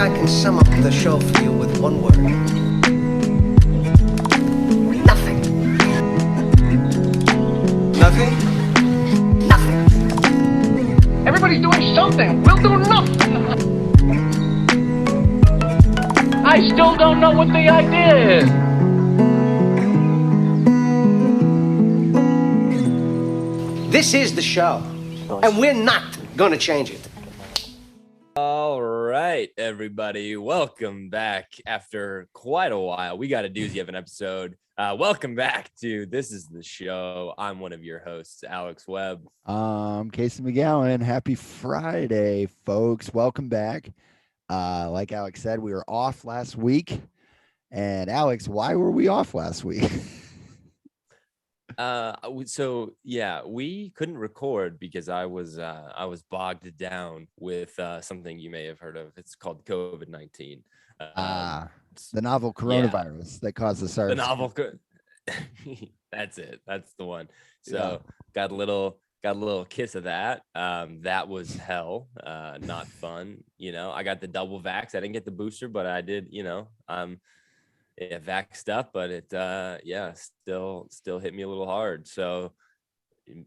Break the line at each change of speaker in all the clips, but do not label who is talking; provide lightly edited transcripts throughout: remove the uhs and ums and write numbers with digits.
I can sum up the show for you with one word. Nothing. Nothing? Nothing.
Everybody's doing something. We'll do nothing. I still don't know what the idea is.
This is the show, and we're not gonna change it.
All right, everybody. Welcome back after quite a while. We got a doozy of an episode. Welcome back to This is the Show. I'm one of your hosts, Alex Webb.
Casey McGowan. Happy Friday, folks. Welcome back. Like Alex said, we were off last week. And Alex, why were we off last week?
We couldn't record because I was bogged down with something you may have heard of. It's called COVID-19.
The novel coronavirus that caused the SARS.
The novel. That's it. That's the one. So got a little kiss of that. That was hell. Not fun. I got the double vax. I didn't get the booster, but I did. Vaxxed up, but it still hit me a little hard. So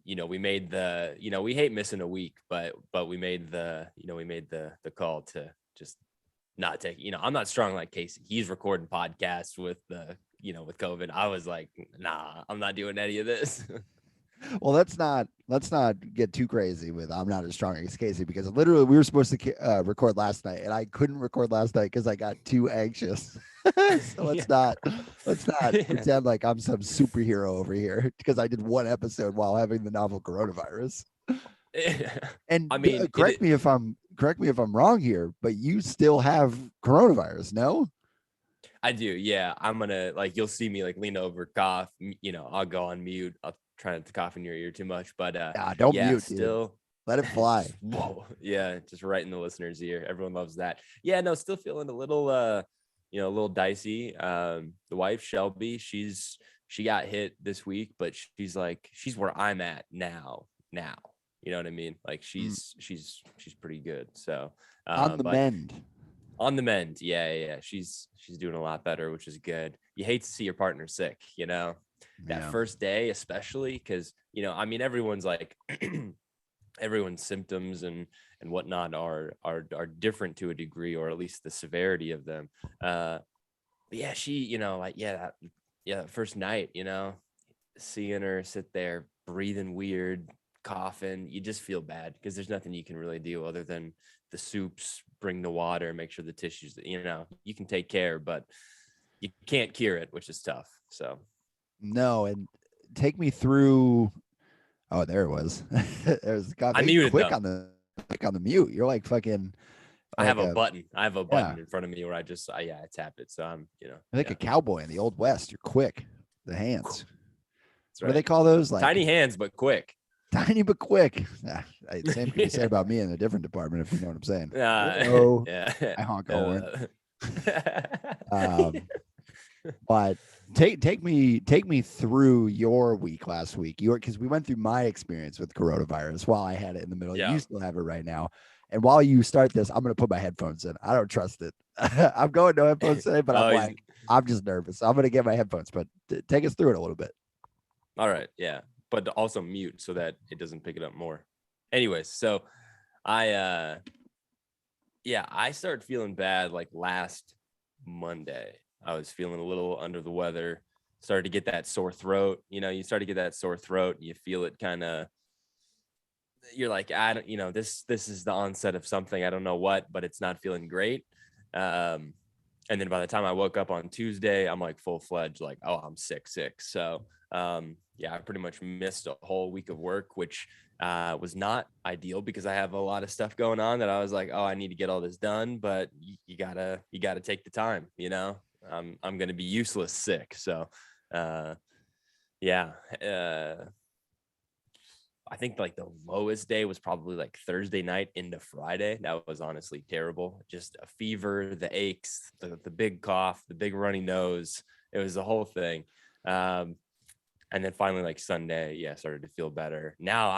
we made we hate missing a week, but we made the call to just not take. I'm not strong like Casey. He's recording podcasts with with COVID. I was like, nah, I'm not doing any of this.
Well, let's not get too crazy with I'm not as strong as Casey, because literally we were supposed to record last night and I couldn't record last night because I got too anxious. So let's not pretend like I'm some superhero over here because I did one episode while having the novel coronavirus. And I mean, correct me if I'm wrong here, but you still have coronavirus, no?
I do. Yeah. I'm gonna you'll see me lean over, cough, I'll go on mute. I'll try not to cough in your ear too much, but
don't mute,
still
dude. Let it fly.
Whoa. Yeah, just right in the listener's ear. Everyone loves that. Yeah, no, still feeling a little dicey. The wife, Shelby, she got hit this week, but she's where I'm at now. You know what I mean? She's pretty good. So
on the mend.
On the mend. Yeah. She's doing a lot better, which is good. You hate to see your partner sick, that first day, especially because, everyone's everyone's symptoms and whatnot are different to a degree, or at least the severity of them. But yeah, she, that first night, seeing her sit there breathing weird, coughing, you just feel bad because there's nothing you can really do other than the soups, bring the water, make sure the tissues, you can take care, but you can't cure it, which is tough. So.
No, and take me through. Oh, there it was. There's got
I muted
quick on the mute. You're like fucking.
I have a button. I have a button in front of me where I tapped it. So I'm,
like a cowboy in the Old West. You're quick. The hands.
That's right.
What do they call those?
Tiny hands, but quick.
Tiny but quick. Same can be said about me in a different department, if you know what I'm saying. I honk a horn. But take me through your week last week. Because we went through my experience with coronavirus while I had it in the middle. You still have it right now. And while you start this, I'm going to put my headphones in. I don't trust it. I'm going no headphones today, but I'm just nervous. I'm going to get my headphones, but take us through it a little bit.
All right. Yeah. But also mute so that it doesn't pick it up more. Anyways, so I started feeling bad last Monday. I was feeling a little under the weather, started to get that sore throat. You start to get that sore throat and you feel it kind of, you're like, I don't, this is the onset of something. I don't know what, but it's not feeling great. And then by the time I woke up on Tuesday, I'm full fledged, oh, I'm sick. So, I pretty much missed a whole week of work, which was not ideal because I have a lot of stuff going on that I was like, oh, I need to get all this done, but you gotta take the time, I'm going to be useless sick. So, I think the lowest day was probably Thursday night into Friday. That was honestly terrible. Just a fever, the aches, the big cough, the big runny nose. It was the whole thing. And then finally Sunday, started to feel better. Now,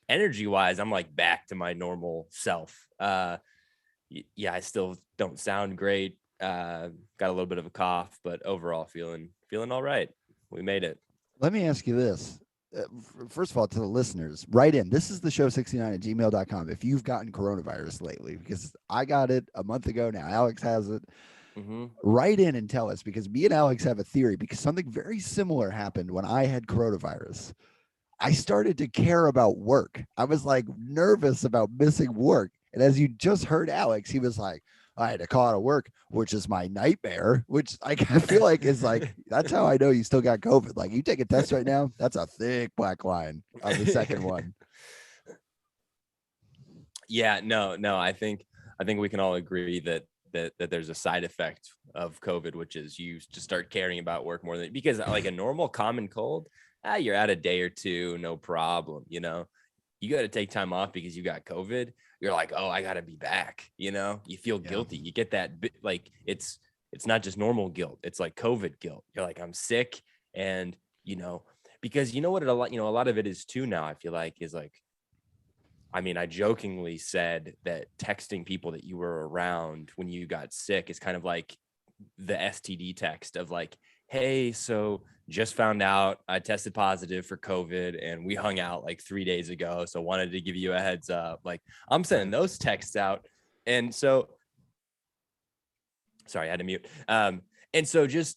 energy wise, I'm back to my normal self. yeah, I still don't sound great. Got a little bit of a cough, but overall feeling all right. We made it.
Let me ask you this. First of all, to the listeners, write in. This is the show 69 at gmail.com. If you've gotten coronavirus lately, because I got it a month ago now, Alex has it.
Mm-hmm.
Write in and tell us, because me and Alex have a theory, because something very similar happened when I had coronavirus. I started to care about work. I was like nervous about missing work. And as you just heard Alex, he was like, I had to call out of work, which is my nightmare, which I feel like is like, that's how I know you still got COVID. Like, you take a test right now, that's a thick black line on the second one.
Yeah, no. I think we can all agree that there's a side effect of COVID, which is you just start caring about work more than, because like a normal common cold, you're out a day or two, no problem. You know, you got to take time off because you got COVID. You're like, oh, I got to be back. You know, you feel guilty. You get that like it's not just normal guilt. It's like COVID guilt. You're like, I'm sick. And, you know, because you know what, a lot of it is too now, I feel like, is like, I mean, I jokingly said that texting people that you were around when you got sick is kind of like the STD text of like, hey, so just found out I tested positive for COVID and we hung out like 3 days ago. So wanted to give you a heads up. Like, I'm sending those texts out. And so, sorry, I had to mute. And so just,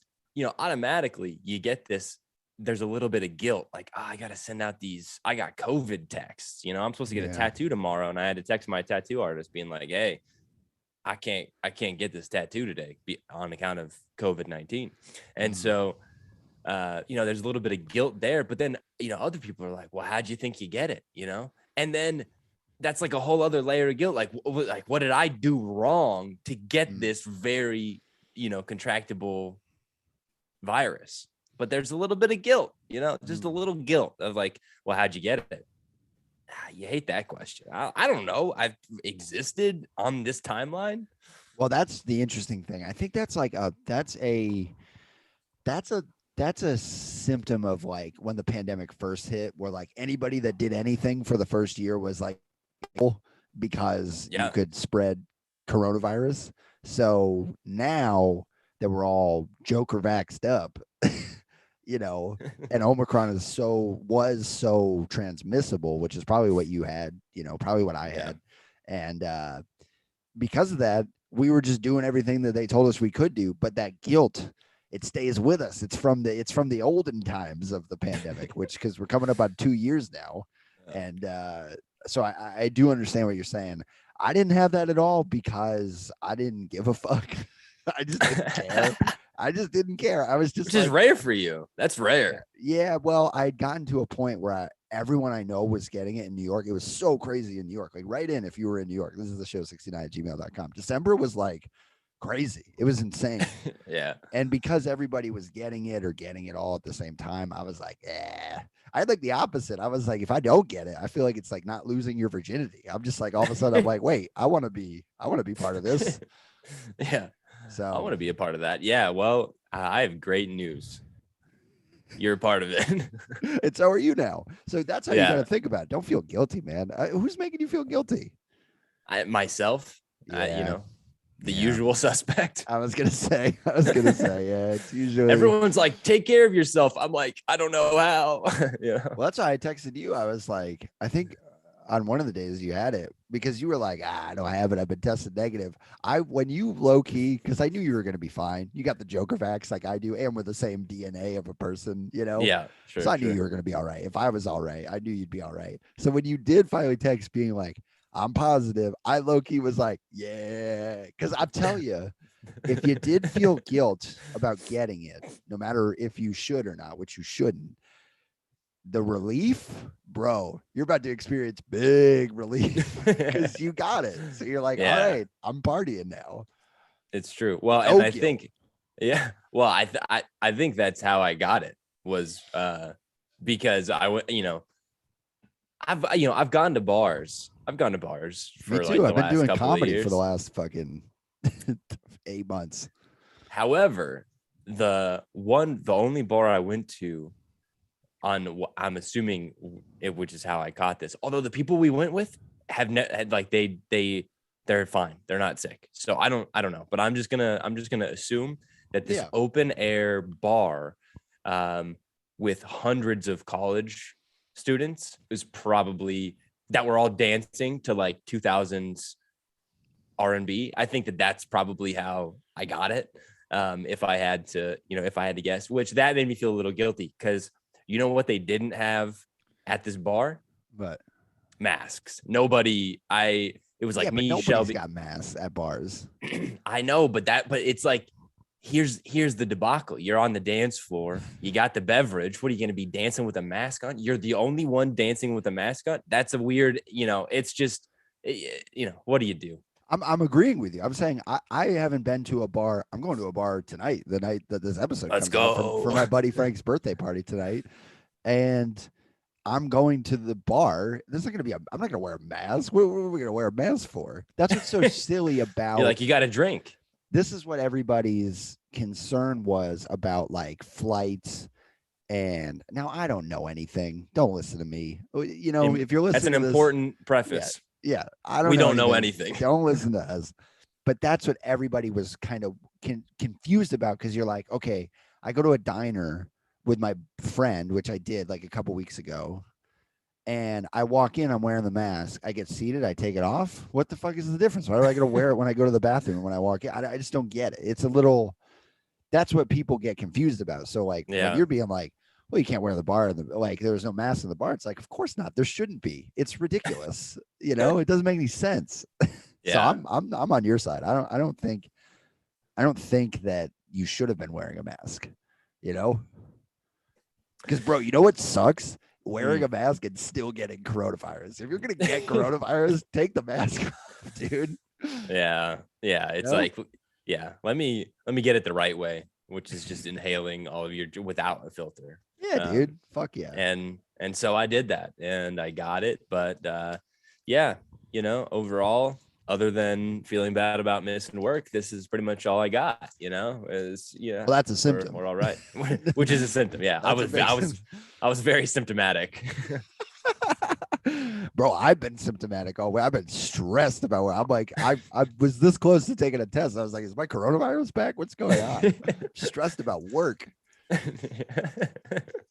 automatically you get this, there's a little bit of guilt. Like, I got to send out these, I got COVID texts, I'm supposed to get a tattoo tomorrow. And I had to text my tattoo artist being like, hey, I can't get this tattoo today on account of COVID-19. And so, there's a little bit of guilt there, but then, other people are like, well, how'd you think you get it? And then that's like a whole other layer of guilt. Like what did I do wrong to get this very, contractable virus? But there's a little bit of guilt, just a little guilt of like, well, how'd you get it? You hate that question. I don't know. I've existed on this timeline.
Well, that's the interesting thing. I think that's like that's a symptom of like when the pandemic first hit, where like anybody that did anything for the first year was like, because you could spread coronavirus. So now that we're all Joker vaxxed up, and Omicron was so transmissible, which is probably what you had, probably what I had. And because of that, we were just doing everything that they told us we could do. But that guilt, it stays with us. It's from the olden times of the pandemic, because we're coming up on 2 years now. And so I do understand what you're saying. I didn't have that at all because I didn't give a fuck. I just didn't care. I just didn't care. I was just,
which is rare for you. That's rare.
Yeah. Well, I'd gotten to a point where everyone I know was getting it in New York. It was so crazy in New York. Like, write in if you were in New York. This is the show 69 at gmail.com. December was like crazy. It was insane.
Yeah.
And because everybody was getting it all at the same time, I was like, I had like the opposite. I was like, if I don't get it, I feel like it's like not losing your virginity. I'm just like, all of a sudden I'm like, wait, I want to be part of this.
Yeah.
So
I want to be a part of that. Yeah. Well, I have great news. You're a part of it.
And so are you now. So that's how you got to think about it. Don't feel guilty, man. Who's making you feel guilty?
Myself, the usual suspect.
I was gonna say, yeah, it's usually
everyone's like, take care of yourself. I'm like, I don't know how. Yeah.
Well, that's why I texted you. I was like, I think on one of the days you had it, because you were like, I don't have it. I've been tested negative. When you low key, because I knew you were gonna be fine. You got the Joker vax like I do, and we're the same DNA of a person,
Yeah, sure.
So I knew you were gonna be all right. If I was all right, I knew you'd be all right. So when you did finally text being like, I'm positive, I low key was like, yeah, because I'm telling you, if you did feel guilt about getting it, no matter if you should or not, which you shouldn't, the relief, bro, you're about to experience big relief because you got it. So you're like, all right, I'm partying now.
It's true. Well, and I think, well, I think that's how I got it, was because I went, I've gone to bars. I've gone to bars for
Me too.
like
I've been doing comedy
for
the last fucking 8 months.
However, the only bar I went to I'm assuming which is how I caught this. Although the people we went with had like they they're fine. They're not sick. So I don't know, but I'm just gonna assume that this
Yeah.
open air bar with hundreds of college students is probably that we're all dancing to like 2000s R&B. I think that that's probably how I got it. If I had to guess, which that made me feel a little guilty because you know what they didn't have at this bar?
But
Masks. Nobody. It was like me,
nobody's
Shelby.
got masks at bars.
I know, but it's like here's the debacle. You're on the dance floor. You got the beverage. What are you going to be dancing with a mask on? You're the only one dancing with a mask on. That's a weird. It's just what do you do?
I'm agreeing with you. I'm saying I haven't been to a bar. I'm going to a bar tonight, the night that this episode
Let's
comes out
go.
for my buddy Frank's birthday party tonight. And I'm going to the bar. I'm not going to wear a mask. What are we going to wear a mask for? That's what's so silly about.
You're like, you got to drink.
This is what everybody's concern was about, like flights. And now I don't know anything. Don't listen to me. If you're listening,
that's an
to this,
important preface.
Yeah,
we don't know anything.
Don't listen to us. But that's what everybody was kind of confused about, because you're like, okay, I go to a diner with my friend, which I did like a couple weeks ago, and I walk in, I'm wearing the mask. I get seated, I take it off. What the fuck is the difference? Why do I got to wear it when I go to the bathroom? When I walk in, I just don't get it. It's a little. That's what people get confused about. So like, when you're being like, well, you can't wear the bar, like there was no mask in the bar. It's like, of course not. There shouldn't be. It's ridiculous. It doesn't make any sense.
Yeah.
So I'm on your side. I don't think that you should have been wearing a mask. Because bro, you know what sucks? Wearing a mask and still getting coronavirus. If you're gonna get coronavirus, take the mask off, dude.
Yeah. It's like, let me get it the right way, which is just inhaling all of your without a filter.
Yeah, dude. Fuck yeah.
And so I did that and I got it. But overall, other than feeling bad about missing work, this is pretty much all I got, well,
that's a symptom.
We're all right. Which is a symptom. Yeah. I was very symptomatic.
Bro, I've been symptomatic all the way. I've been stressed about where I'm like, I was this close to taking a test. I was like, is my coronavirus back? What's going on? Stressed about work.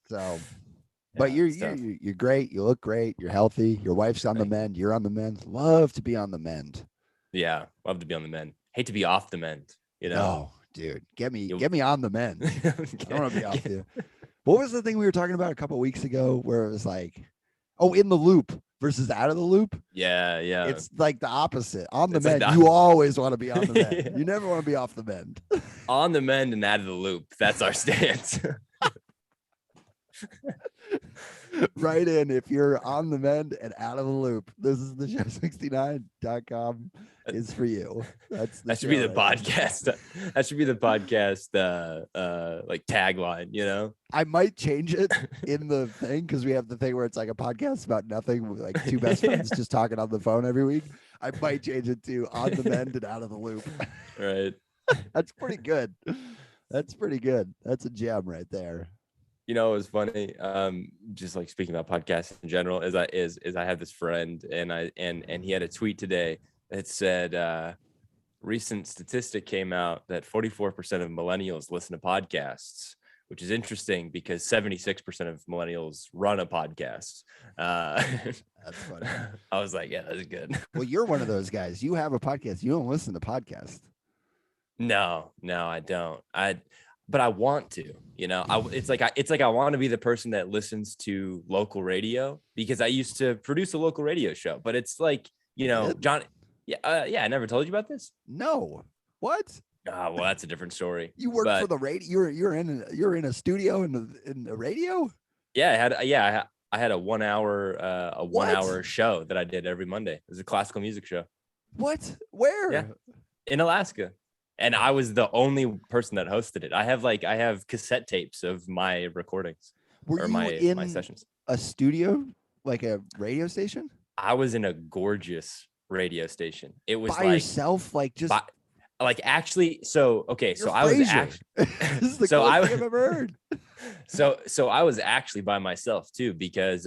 So, but you're great. You look great. You're healthy. Your wife's on the mend. You're on the mend. Love to be on the mend.
Yeah, love to be on the mend. Hate to be off the mend.
Oh, dude, get me on the mend. I want to be off you. What was the thing we were talking about a couple of weeks ago where it was like, in the loop versus out of the loop?
Yeah.
It's like the opposite. On the mend, you always want to be on the mend. You never want to be off the mend.
On the mend and out of the loop. That's our stance.
Right in if you're on the mend and out of the loop. This is the show69.com is for you. That should
be the podcast. That should be the podcast like tagline,
I might change it in the thing because we have the thing where it's like a podcast about nothing, like two best friends just talking on the phone every week. I might change it to on the mend and out of the loop.
Right.
That's pretty good. That's pretty good. That's a gem right there.
It was funny. Just like speaking about podcasts in general, is I have this friend and he had a tweet today that said, recent statistic came out that 44% of millennials listen to podcasts, which is interesting because 76% of millennials run a podcast.
That's funny.
I was like, yeah, that's good.
Well, you're one of those guys. You have a podcast. You don't listen to podcasts.
No, I don't. But I want to, it's like I want to be the person that listens to local radio because I used to produce a local radio show. But it's like, John. Yeah, I never told you about this.
No, what?
Well, that's a different story.
You work for the radio. You're in a studio in the radio.
Yeah, I had a 1 hour show that I did every Monday. It was a classical music show.
What? Where?
Yeah, in Alaska. And I was the only person that hosted it. I have cassette tapes of my recordings.
Were you in my sessions? A studio, like a radio station?
I was in a gorgeous radio station. It was
by yourself, like just
actually. So okay, so I was actually.
This is the coolest thing I've ever heard.
So I was actually by myself too because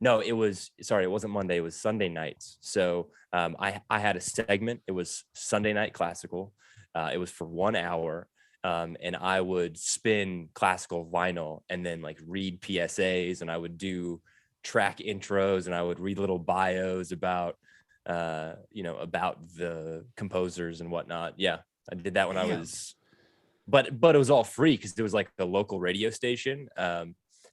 No, it wasn't Monday. It was Sunday nights. So I had a segment. It was Sunday Night Classical. It was for 1 hour. And I would spin classical vinyl and then like read PSAs, and I would do track intros, and I would read little bios about about the composers and whatnot. Yeah, I did that when I was, but it was all free because it was like the local radio station.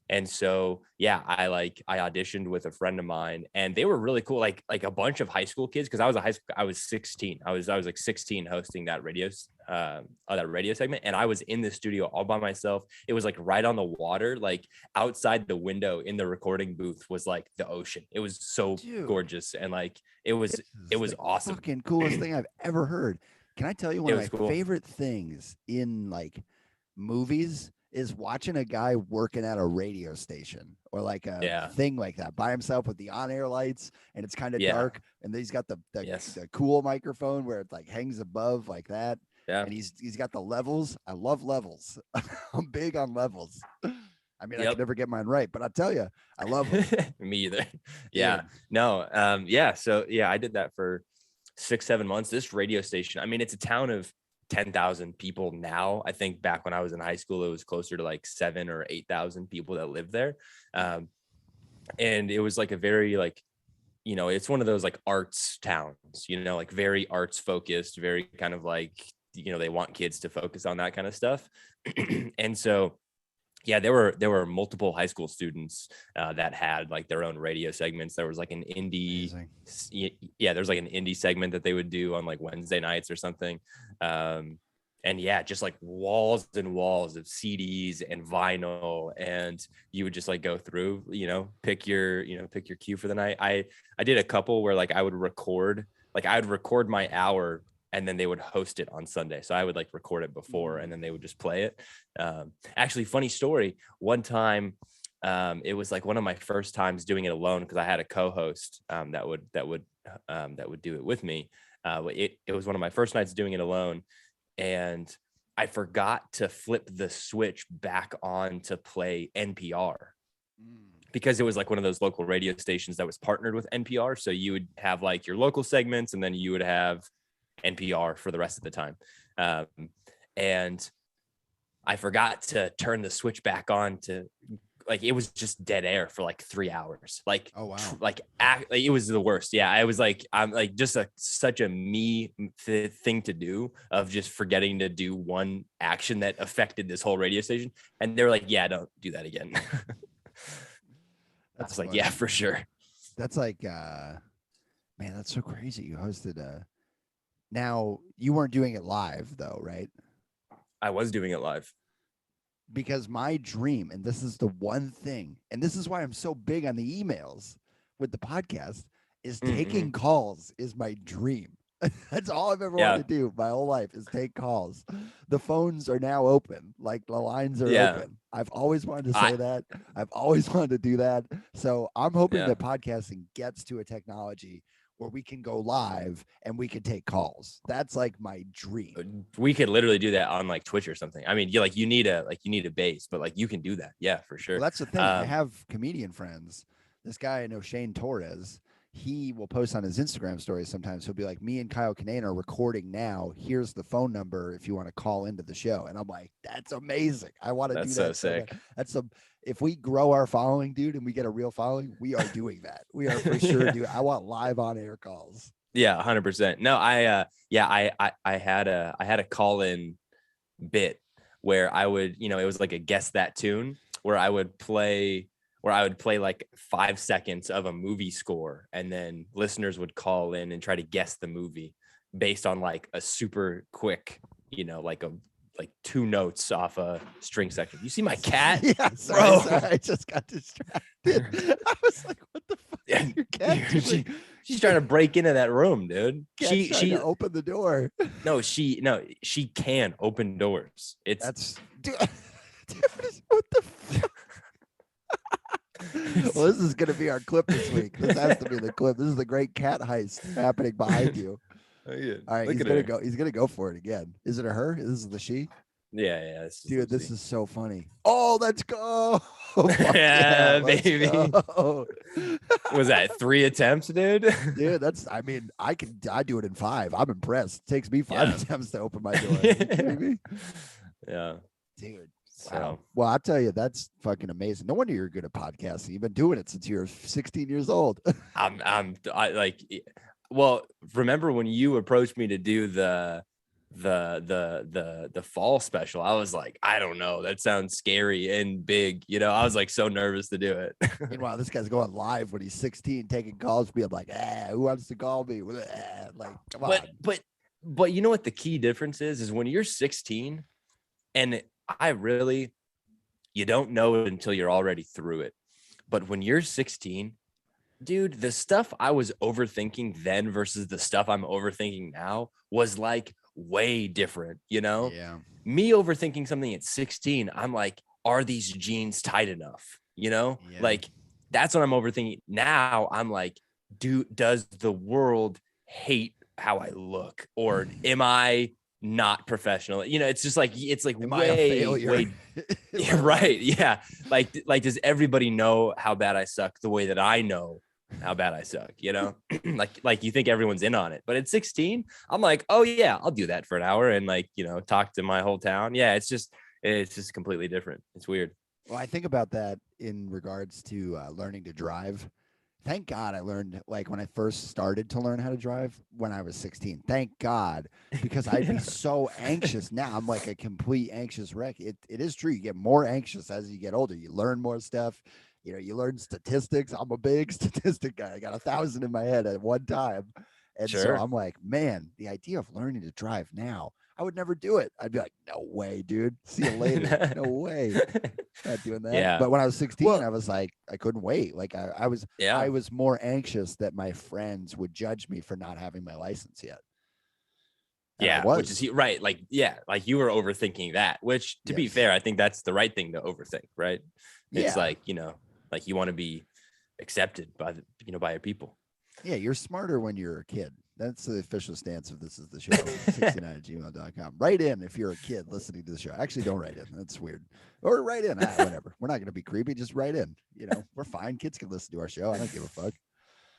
And so, yeah, I auditioned with a friend of mine, and they were really cool. Like a bunch of high school kids. Cause I was 16. I was like 16 hosting that radio segment. And I was in the studio all by myself. It was like right on the water, like outside the window in the recording booth was like the ocean. It was so gorgeous. And like, it was awesome.
Fucking coolest thing I've ever heard. Can I tell you one of my
cool.
favorite things in like movies is watching a guy working at a radio station or like a thing like that by himself with the on-air lights, and it's kind of dark, and then he's got the cool microphone where it like hangs above like that. Yeah. And he's got the levels. I love levels. I'm big on levels. I mean, I can never get mine right, but I tell you, I love them.
Me either. Yeah. No. So yeah, I did that for 6-7 months. This radio station, I mean, it's a town of 10,000 people now. I think back when I was in high school, it was closer to like 7,000 or 8,000 people that lived there. And it was like a very like, it's one of those like arts towns, like very arts focused, very kind of like, they want kids to focus on that kind of stuff. And so, yeah, there were multiple high school students that had like their own radio segments. There was like an indie, there's like an indie segment that they would do on like Wednesday nights or something. And yeah, just like walls and walls of CDs and vinyl, and you would just like go through, pick your cue for the night. I did a couple where like I would record my hour, and then they would host it on Sunday. So I would like record it before, and then they would just play it. Actually, funny story. One time, it was like one of my first times doing it alone because I had a co-host that would do it with me. It was one of my first nights doing it alone, and I forgot to flip the switch back on to play NPR. Because it was like one of those local radio stations that was partnered with NPR. So you would have like your local segments, and then you would have NPR for the rest of the time. And I forgot to turn the switch back on to like, it was just dead air for like 3 hours. Like, oh wow. Like it was the worst. Yeah. I was like, I'm like just such a me thing to do of just forgetting to do one action that affected this whole radio station. And they were like, yeah, don't do that again. I was like, yeah, for sure.
That's like, man, that's so crazy. You hosted now you weren't doing it live though, right?
I was doing it live.
Because my dream, and this is the one thing, and this is why I'm so big on the emails with the podcast, is taking calls is my dream. That's all I've ever wanted to do my whole life is take calls. The phones are now open. Like the lines are open. I've always wanted to say that. I've always wanted to do that. So I'm hoping that podcasting gets to a technology where we can go live and we can take calls. That's like my dream.
We could literally do that on like Twitch or something. I mean, you need a base, but like you can do that. Yeah, for sure.
Well, that's the thing. I have comedian friends. This guy I know, Shane Torres, he will post on his Instagram stories sometimes. He'll be like, me and Kyle Kinane are recording now. Here's the phone number if you want to call into the show. And I'm like, that's amazing. I want to do that.
That's so sick.
If we grow our following, dude, and we get a real following, we are doing that. We are for sure doing. I want live on air calls.
Yeah, 100%. No, I had a call in bit where I would, it was like a guess that tune where I would play like 5 seconds of a movie score, and then listeners would call in and try to guess the movie based on like a super quick, like 2 notes off a string section. You see my cat?
Yeah, sorry, I just got distracted. I was like, what the fuck is your cat?
She's trying to break into that room, dude. She
opened the door.
No, she can open doors.
Dude, what the fuck? Well, this is going to be our clip this week. This has to be the clip. This is the great cat heist happening behind you. Oh, yeah. All right, he's going to go for it again. Is it a her? This is the she?
Yeah.
Dude, this is so funny. Oh, let's go. Fuck
yeah,
let's
baby.
go.
Was that 3 attempts, dude?
Dude, I mean, I do it in 5. I'm impressed. It takes me 5
Yeah.
attempts to open my door. Are you kidding me?
Yeah.
Dude.
So
Wow. Well, I'll tell you, that's fucking amazing. No wonder you're good at podcasting. You've been doing it since you were 16 years old.
I like, well, remember when you approached me to do the fall special? I was like, I don't know, that sounds scary and big, I was like so nervous to do it.
Meanwhile, this guy's going live when he's 16, taking calls, being like, who wants to call me? Like, come on.
But you know what the key difference is when you're 16, and you don't know it until you're already through it. But when you're 16, dude, the stuff I was overthinking then versus the stuff I'm overthinking now was like way different,
Yeah.
Me overthinking something at 16, I'm like, are these jeans tight enough?
Yeah.
Like that's what I'm overthinking. Now I'm like, does the world hate how I look, or am I not professional? It's just like, it's like
Am I a failure?
way yeah, right. Yeah. Like does everybody know how bad I suck the way that I know how bad I suck, like you think everyone's in on it, but at 16, I'm like, oh yeah, I'll do that for an hour and like, talk to my whole town. Yeah. It's just completely different. It's weird.
Well, I think about that in regards to learning to drive. Thank God I learned, like, when I first started to learn how to drive when I was 16. Thank God, because I'd be so anxious. Now I'm like a complete anxious wreck. It is true. You get more anxious as you get older. You learn more stuff. You learn statistics. I'm a big statistic guy. I got 1,000 in my head at one time. And so
Sure.
I'm like, man, the idea of learning to drive now, I would never do it. I'd be like, no way, dude. See you later. No way. Not doing that.
Yeah.
But when I was 16,
Well,
I was like, I couldn't wait. Like I was more anxious that my friends would judge me for not having my license yet. And
yeah, which is right. Like, yeah, like you were overthinking that, which to be fair, I think that's the right thing to overthink, right? It's like, like you want to be accepted by by your people.
Yeah, you're smarter when you're a kid. That's the official stance of This Is the Show, 69@gmail.com. Write in if you're a kid listening to the show. Actually, don't write in. That's weird. Or write in. Whatever. We're not going to be creepy. Just write in. We're fine. Kids can listen to our show. I don't give a fuck.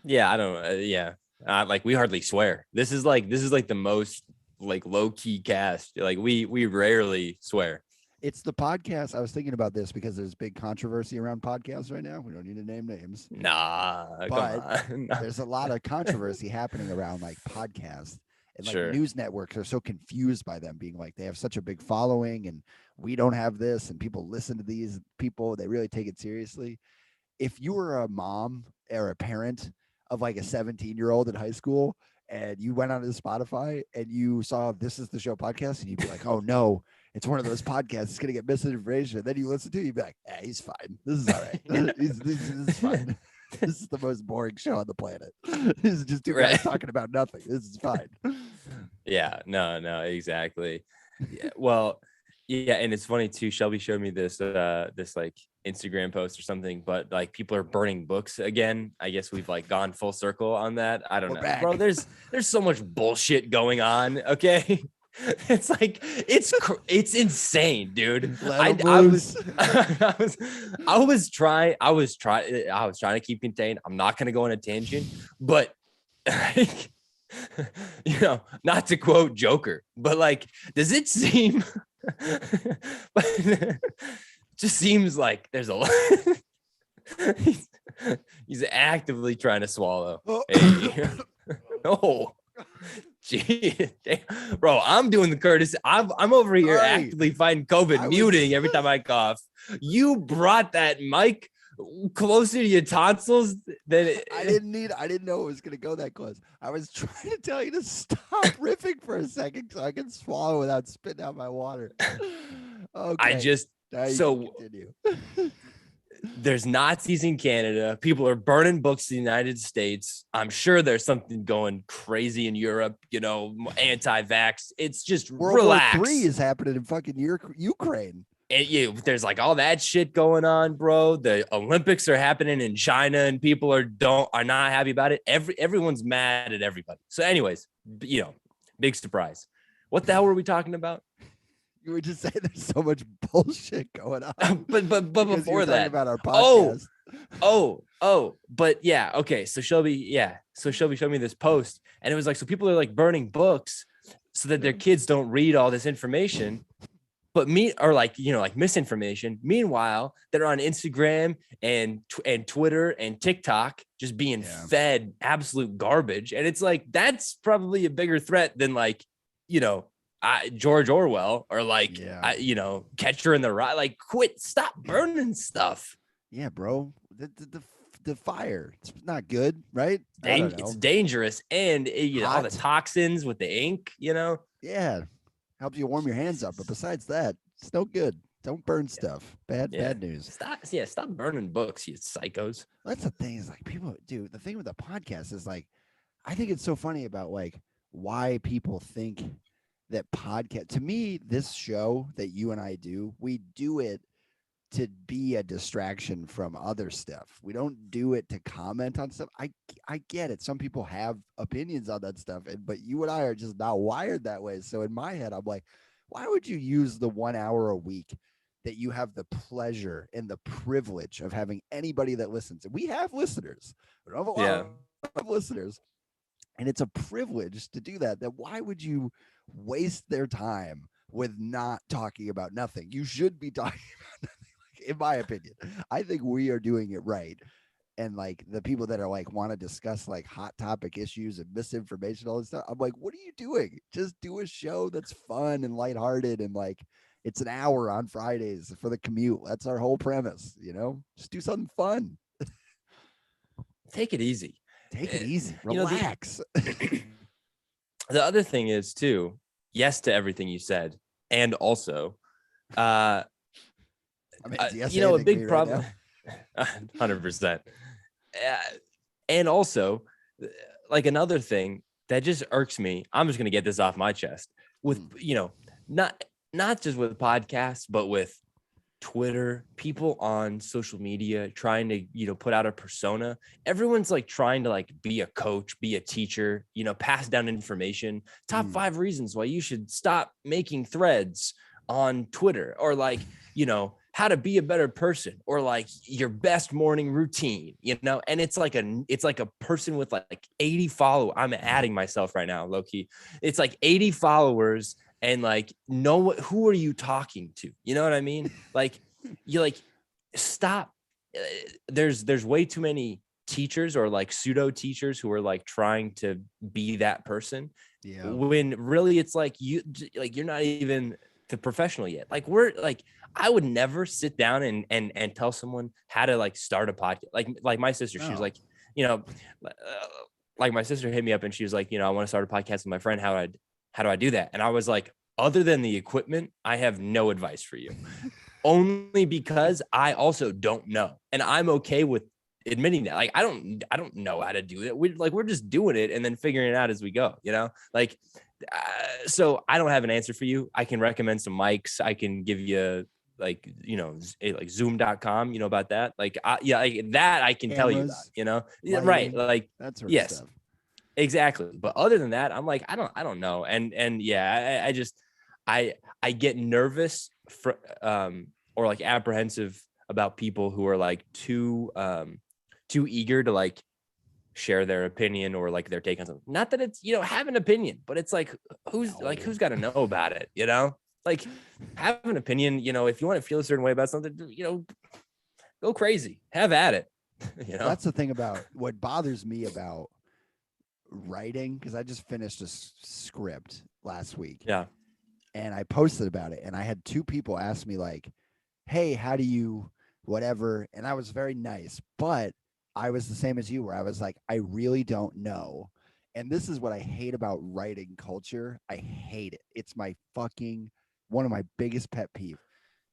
Yeah, I don't. Like we hardly swear. This is like the most like low key cast. Like we rarely swear.
It's the podcast. I was thinking about this because there's big controversy around podcasts right now. We don't need to name names.
Nah,
but there's a lot of controversy happening around like podcasts, and like news networks are so confused by them being like, they have such a big following and we don't have this, and people listen to these people. They really take it seriously. If you were a mom or a parent of like a 17-year-old in high school and you went onto Spotify and you saw This Is the Show podcast, and you'd be like, oh no, it's one of those podcasts. It's going to get misinformation. And then you listen to it, you'd be like, he's fine. This is all right. This is fine. This is the most boring show on the planet. This is just two guys talking about nothing. This is fine.
Yeah, no, exactly. Yeah, well, yeah, and it's funny too. Shelby showed me this like Instagram post or something, but like people are burning books again. I guess we've like gone full circle on that. I don't know, bro. There's so much bullshit going on. Okay. It's like it's insane, dude. I was trying to keep contained. I'm not gonna go on a tangent, but like, not to quote Joker, but like, does it seem just seems like there's a lot he's actively trying to swallow. Hey. No. Gee, bro, I'm doing the courtesy. I'm over here actively fighting COVID, muting every time I cough. You brought that mic closer to your tonsils than
I didn't know it was gonna go that close. I was trying to tell you to stop riffing for a second so I can swallow without spitting out my water. Okay.
Continue. There's Nazis in Canada. People are burning books in the United States. I'm sure there's something going crazy in Europe, anti-vax. It's just
World War III is happening in fucking Ukraine.
And there's like all that shit going on, bro. The Olympics are happening in China and people are not happy about it. Everyone's mad at everybody. So anyways, big surprise. What the hell were we talking about?
You were just saying there's so much bullshit going on.
but
because you
before
were talking
that,
about our
oh,
podcast.
but yeah, okay. So Shelby showed me this post, and it was like, so people are like burning books so that their kids don't read all this information, but like misinformation. Meanwhile, they're on Instagram and Twitter and TikTok just being fed absolute garbage, and it's like that's probably a bigger threat than like George Orwell or like Catcher in the Rye. Like, stop burning stuff.
Yeah, bro. The fire, it's not good, right? I don't know.
It's dangerous, and all the toxins with the ink.
Yeah, helps you warm your hands up, but besides that, it's no good. Don't burn stuff. Bad news.
Stop burning books, you psychos.
That's the thing, is like people do. The thing with the podcast is like, I think it's so funny about like why people think that podcast. To me, this show that you and I do, we do it to be a distraction from other stuff. We don't do it to comment on stuff. I get it. Some people have opinions on that stuff, but you and I are just not wired that way. So in my head, I'm like, why would you use the 1 hour a week that you have the pleasure and the privilege of having anybody that listens? And we have listeners. We don't have a lot of listeners. And it's a privilege to do that. Why would you waste their time with not talking about nothing? You should be talking about nothing. In my opinion, I think we are doing it right. And like the people that are like want to discuss like hot topic issues and misinformation, all this stuff, I'm like, what are you doing? Just do a show that's fun and lighthearted, and like it's an hour on Fridays for the commute. That's our whole premise, Just do something fun.
Take it easy.
Relax.
The other thing is too, yes to everything you said, and also a big problem, 100%. And also, like another thing that just irks me, I'm just going to get this off my chest with, not just with podcasts, but with Twitter, people on social media trying to, put out a persona. Everyone's like trying to like be a coach, be a teacher, pass down information. Top 5 reasons why you should stop making threads on Twitter, or like, how to be a better person, or like your best morning routine, and it's like a person with like 80 followers. I'm adding myself right now, low key. It's like 80 followers, and like, who are you talking to? You know what I mean? Like, you like, stop. There's way too many teachers or like pseudo teachers who are like trying to be that person. Yeah. When really it's like you're not even the professional yet. Like I would never sit down and tell someone how to like start a podcast. Like my sister, she was like, like my sister hit me up and she was like, I want to start a podcast with my friend. How do I do that? And I was like, other than the equipment, I have no advice for you. Only because I also don't know. And I'm okay with admitting that. Like, I don't know how to do it. We're just doing it and then figuring it out as we go, like, so I don't have an answer for you. I can recommend some mics. I can give you like, like zoom.com, about that. Like, like that I can tell you about, lighting, right. Like
that sort of stuff.
Exactly. But other than that, I'm like, I don't know. And I just, I get nervous or like apprehensive about people who are like too eager to like share their opinion or like their take on something. Not that it's, have an opinion, but it's like, who's got to know about it, like have an opinion, if you want to feel a certain way about something, go crazy, have at it.
That's the thing about what bothers me about writing, because I just finished a script last week.
Yeah.
And I posted about it, and I had 2 people ask me like, hey, how do you whatever? And I was very nice, but I was the same as you, where I was like, I really don't know. And this is what I hate about writing culture. I hate it. It's my fucking one of my biggest pet peeve.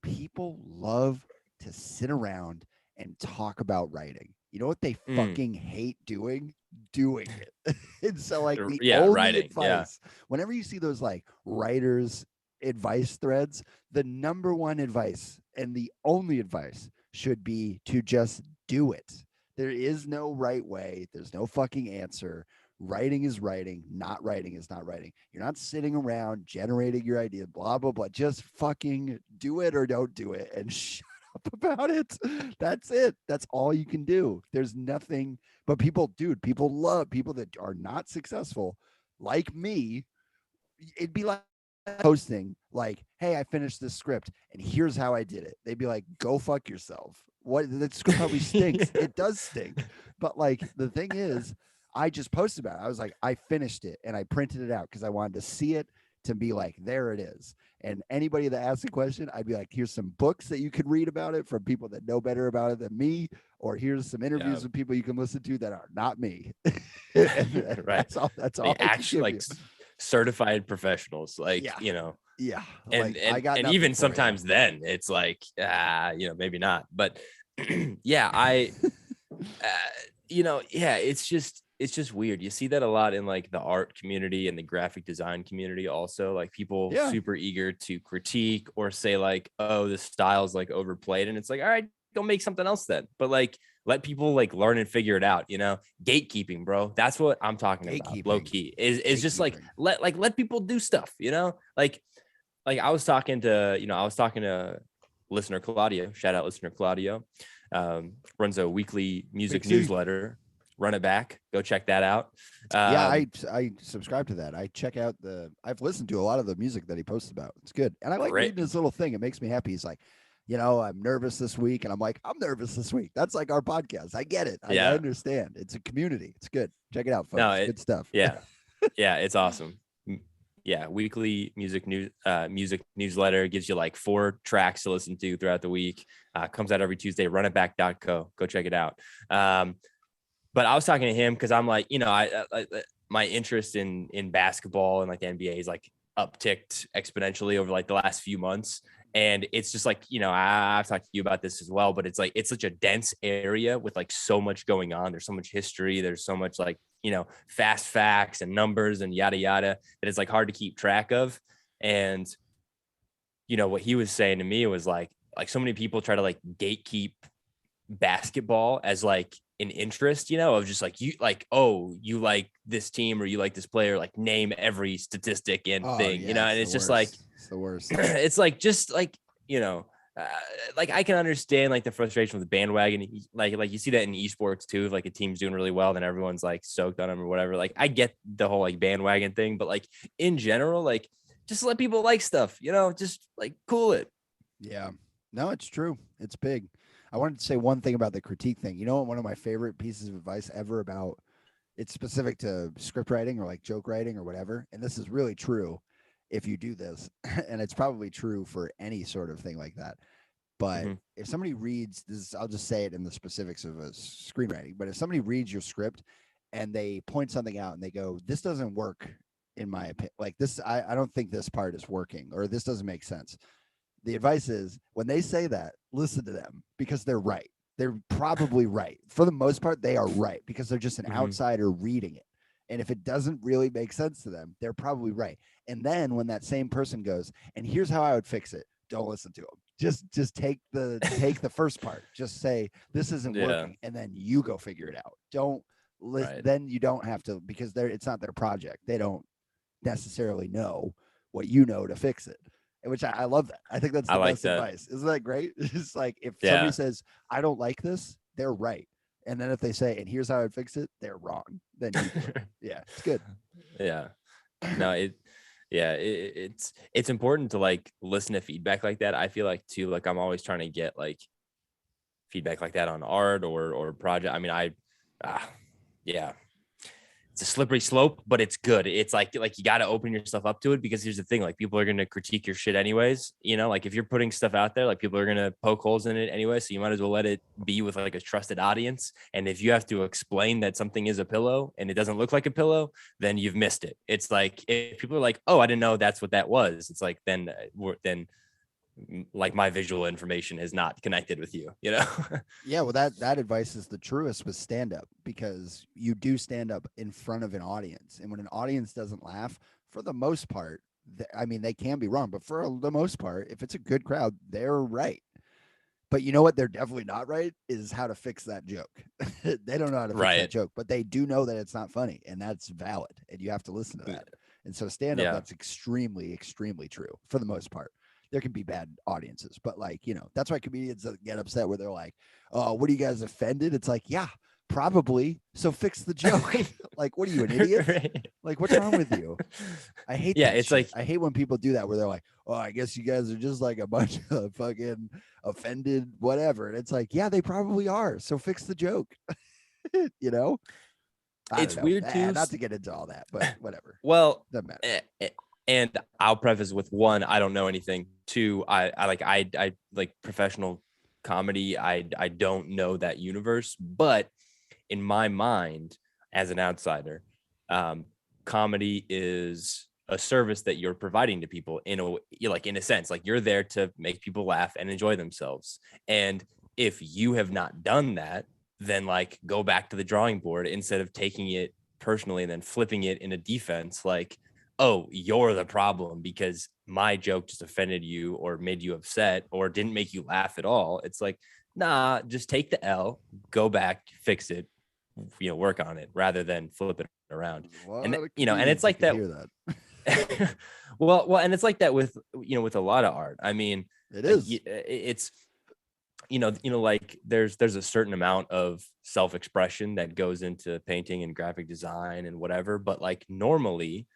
People love to sit around and talk about writing. You know what they fucking hate doing? Doing it. And so like the only
writing,
advice, whenever you see those like writers advice threads, the number one advice and the only advice should be to just do it. There is no right way. There's no fucking answer. Writing is writing, not writing is not writing. You're not sitting around generating your idea, blah, blah, blah. Just fucking do it or don't do it and shut up about it. That's it. That's all you can do. There's nothing, but people, dude, people love people that are not successful like me. It'd be like posting like, hey, I finished this script and here's how I did it. They'd be like, go fuck yourself. What, that script probably stinks. It does stink. But like the thing is, I just posted about it. I was like, I finished it and I printed it out because I wanted to see it, to be like, there it is. And anybody that asks a question, I'd be like, here's some books that you could read about it from people that know better about it than me, or here's some interviews with people you can listen to that are not me.
Right.
That's all. That's all.
They actually like certified professionals, like,
Yeah.
you know.
Yeah.
And
like, I got
and
nothing
even
for
sometimes
you.
then it's like, you know, maybe not. But yeah, I you know, yeah, it's just weird. You see that a lot in like the art community and the graphic design community also, like people
Yeah.
super eager to critique or say like, oh, this style's like overplayed, and it's like, all right, go make something else then. But like, let people like learn and figure it out, you know. Gatekeeping, bro, that's what I'm talking about. Low key is just like let people do stuff, you know. Like I was talking to listener Claudio, shout out listener Claudio, runs a weekly music newsletter, Run It Back, go check that out.
Yeah, I subscribe to that. I check out I've listened to a lot of the music that he posts about. It's good. And I like reading his little thing. It makes me happy. He's like, you know, I'm nervous this week. And I'm like, I'm nervous this week. That's like our podcast. I get it. I understand. It's a community. It's good. Check it out, folks. No, good stuff.
Yeah. Yeah, it's awesome. Yeah, weekly music newsletter, gives you like 4 tracks to listen to throughout the week. Comes out every Tuesday. Runitback.co. Go check it out. But I was talking to him because I'm like, you know, I my interest in basketball and like the NBA is like upticked exponentially over like the last few months. And it's just like, you know, I've talked to you about this as well, but it's like, it's such a dense area with like so much going on. There's so much history. There's so much like, you know, fast facts and numbers and yada, yada, that it's like hard to keep track of. And, you know, what he was saying to me was like so many people try to like gatekeep basketball as like an interest, you know, of just like, you like, oh, you like this team or you like this player, like name every statistic and thing, you know, and it's just like,
it's the worst.
It's like, just like, you know, like I can understand like the frustration with the bandwagon, like you see that in esports too. If like a team's doing really well, then everyone's like stoked on them or whatever. Like I get the whole like bandwagon thing, but like in general, like just let people like stuff, you know, just like cool it.
Yeah, no, it's true. It's big. I wanted to say one thing about the critique thing. You know, one of my favorite pieces of advice ever about, it's specific to script writing or like joke writing or whatever. And this is really true if you do this, and it's probably true for any sort of thing like that. But if somebody reads this, I'll just say it in the specifics of a screenwriting, but if somebody reads your script and they point something out and they go, this doesn't work in my opinion, like this, I don't think this part is working, or this doesn't make sense. The advice is, when they say that, listen to them, because they're right. They're probably right. For the most part, they are right, because they're just an outsider reading it. And if it doesn't really make sense to them, they're probably right. And then when that same person goes, and here's how I would fix it, don't listen to them. Just take the first part. Just say, this isn't working, and then you go figure it out. Don't listen. Then you don't have to, because it's not their project. They don't necessarily know what you know to fix it. Which I love that. I think that's the best advice. Isn't that great? It's like, if somebody says, I don't like this, they're right. And then if they say, and here's how I'd fix it, they're wrong. Then yeah, it's good.
Yeah. No, it's important to like listen to feedback like that. I feel like too, like I'm always trying to get like feedback like that on art or project. I mean, yeah. It's a slippery slope, but it's good. It's like you got to open yourself up to it, because here's the thing, like people are going to critique your shit anyways, you know, like if you're putting stuff out there, like people are going to poke holes in it anyway. So you might as well let it be with like a trusted audience. And if you have to explain that something is a pillow and it doesn't look like a pillow, then you've missed it. It's like, if people are like, oh, I didn't know that's what that was, it's like, then like my visual information is not connected with you, you know?
Yeah, well, that advice is the truest with stand-up, because you do stand up in front of an audience, and when an audience doesn't laugh, for the most part, I mean, they can be wrong, but for the most part, if it's a good crowd, they're right. But you know what? They're definitely not right is how to fix that joke. They don't know how to fix that
Right.
joke, but they do know that it's not funny, and that's valid. And you have to listen to that. And so stand up,
Yeah.
that's extremely, extremely true for the most part. There can be bad audiences, but like, that's why comedians get upset where they're like, "Oh, what are you guys offended?" It's like, yeah, probably. So fix the joke. Like, what are you, an idiot?
Right.
Like, what's wrong with you? I hate
Yeah,
that
it's
shit.
like-
I hate when people do that where they're like, "Oh, I guess you guys are just like a bunch of fucking offended whatever." And it's like, yeah, they probably are. So fix the joke. you know? I
It's
don't know.
weird too.
Not to get into all that, but whatever.
Well,
Doesn't matter.
and I'll preface with one, I don't know anything. Two, I like professional comedy. I don't know that universe, but in my mind, as an outsider, comedy is a service that you're providing to people in a sense, like you're there to make people laugh and enjoy themselves. And if you have not done that, then like go back to the drawing board instead of taking it personally and then flipping it in a defense, like, oh, you're the problem because my joke just offended you or made you upset or didn't make you laugh at all. It's like, nah, just take the L, go back, fix it, work on it rather than flip it around. And and it's like that.
Hear that.
well, and it's like that with with a lot of art. I mean,
It is.
it's like there's a certain amount of self-expression that goes into painting and graphic design and whatever, but like normally,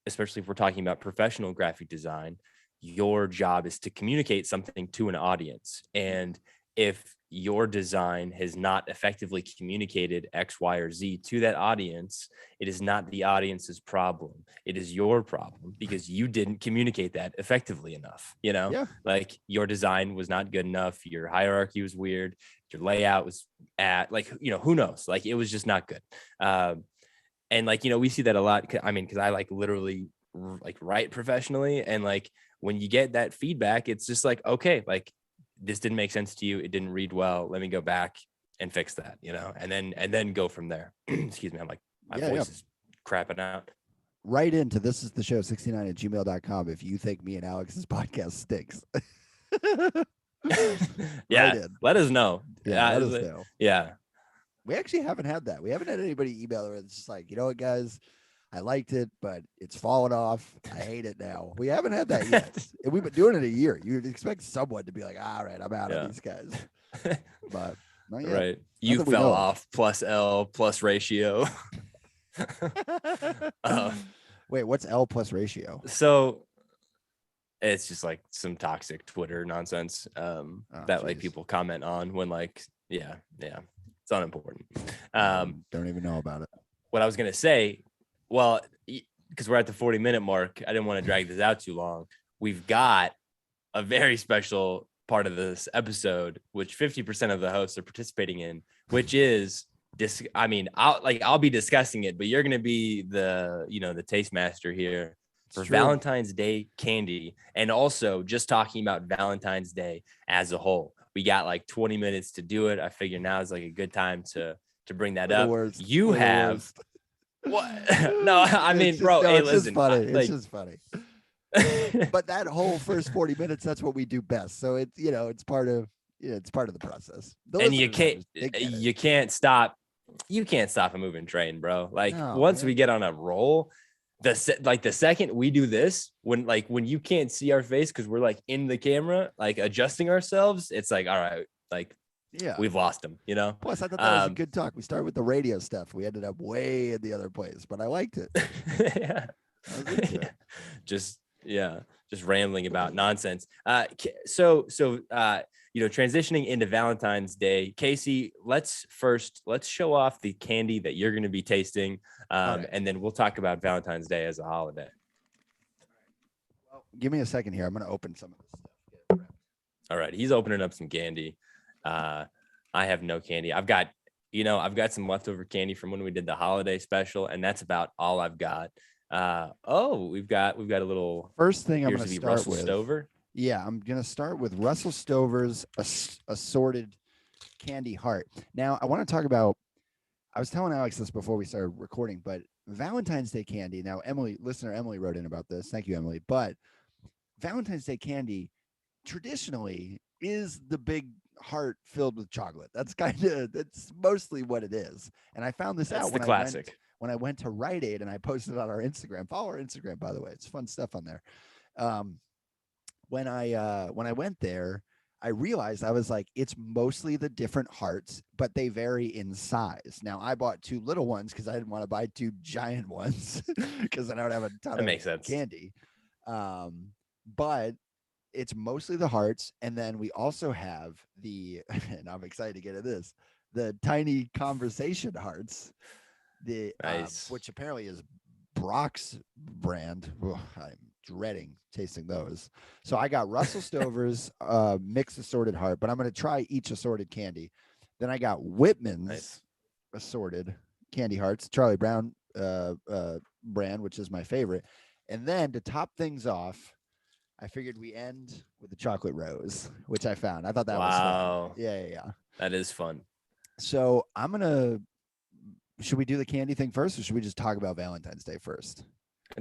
especially if we're talking about professional graphic design, your job is to communicate something to an audience. And if your design has not effectively communicated X, Y, or Z to that audience, it is not the audience's problem. It is your problem because you didn't communicate that effectively enough.
Yeah.
Like your design was not good enough. Your hierarchy was weird. Your layout was who knows? Like it was just not good. And like, we see that a lot. I mean, because I like literally like write professionally. And like when you get that feedback, it's just like, okay, like this didn't make sense to you. It didn't read well. Let me go back and fix that, and then go from there. Excuse me. I'm like, my voice is crapping out.
Write into this is the show 69@gmail.com if you think me and Alex's podcast stinks.
Yeah. Let us know.
Yeah, let us know.
Yeah.
We actually haven't had that. We haven't had anybody email where it's just like, you know what, guys, I liked it, but it's fallen off. I hate it now. We haven't had that yet. And we've been doing it a year. You'd expect someone to be like, all right, I'm out of these guys. But not yet.
Right. You fell off plus L plus ratio.
Wait, what's L plus ratio?
So it's just like some toxic Twitter nonsense that like people comment on when like, yeah. It's unimportant.
Don't even know about it.
What I was going to say, well, because we're at the 40-minute mark, I didn't want to drag this out too long. We've got a very special part of this episode, which 50% of the hosts are participating in, which is I'll be discussing it, but you're going to be the taste master here for Valentine's Day candy. And also just talking about Valentine's Day as a whole. We got like 20 minutes to do it. I figure now is like a good time to bring that up. You have what? No, I mean, bro, hey, listen,
it's just funny. But that whole first 40 minutes, that's what we do best. So it's part of the process.
And you can't stop a moving train, bro. Like once we get on a roll, the second we do this, when you can't see our face because we're like in the camera, like adjusting ourselves, it's like, all right, like we've lost them,
Plus I thought that was a good talk. We started with the radio stuff. We ended up way in the other place, but I liked it.
Just rambling about nonsense. So transitioning into Valentine's Day, Casey, let's show off the candy that you're going to be tasting. And then we'll talk about Valentine's Day as a holiday.
Well, give me a second here. I'm going to open some of this stuff.
All right. He's opening up some candy. I have no candy. I've got some leftover candy from when we did the holiday special, and that's about all I've got. We've got a little
first thing I'm going to start
Russell
with.
Stover.
Yeah, I'm going to start with Russell Stover's assorted candy heart. Now, I want to talk about, I was telling Alex this before we started recording, but Valentine's Day candy. Now, listener Emily wrote in about this. Thank you, Emily. But Valentine's Day candy, traditionally, is the big heart filled with chocolate. That's mostly what it is. And I found this
That's
out
the classic.
when I went to Rite Aid, and I posted it on our Instagram. Follow our Instagram, by the way. It's fun stuff on there. Um, when I went there, I realized, I was like, it's mostly the different hearts, but they vary in size. Now, I bought 2 little ones because I didn't want to buy 2 giant ones because then I would have a ton
That
of
makes sense.
candy. But it's mostly the hearts, and then we also have and I'm excited to get at this, the tiny conversation hearts,
Nice.
which apparently is Brock's brand. Ugh, I'm dreading tasting those. So I got Russell Stover's mixed assorted heart, but I'm going to try each assorted candy. Then I got Whitman's
Nice.
assorted candy hearts, Charlie Brown brand, which is my favorite. And then to top things off, I figured we end with the chocolate rose, which I found. I thought that was fun.
Wow.
Yeah.
That is fun.
So should we do the candy thing first, or should we just talk about Valentine's Day first?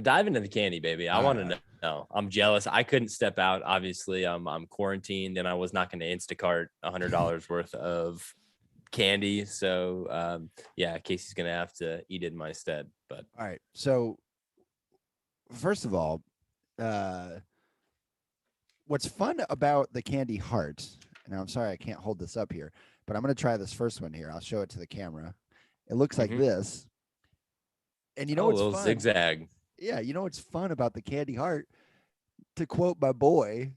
Dive into the candy, baby. I
All
want to
right.
know. I'm jealous. I couldn't step out. Obviously, I'm quarantined, and I was not going to Instacart $100 worth of candy. So, yeah, Casey's going to have to eat it in my stead. But
All right. So first of all, what's fun about the candy heart, and I'm sorry I can't hold this up here, but I'm going to try this first one here. I'll show it to the camera. It looks like this. And you know
a
what's
little
fun?
zigzag.
Yeah, you know what's fun about the candy heart? To quote my boy,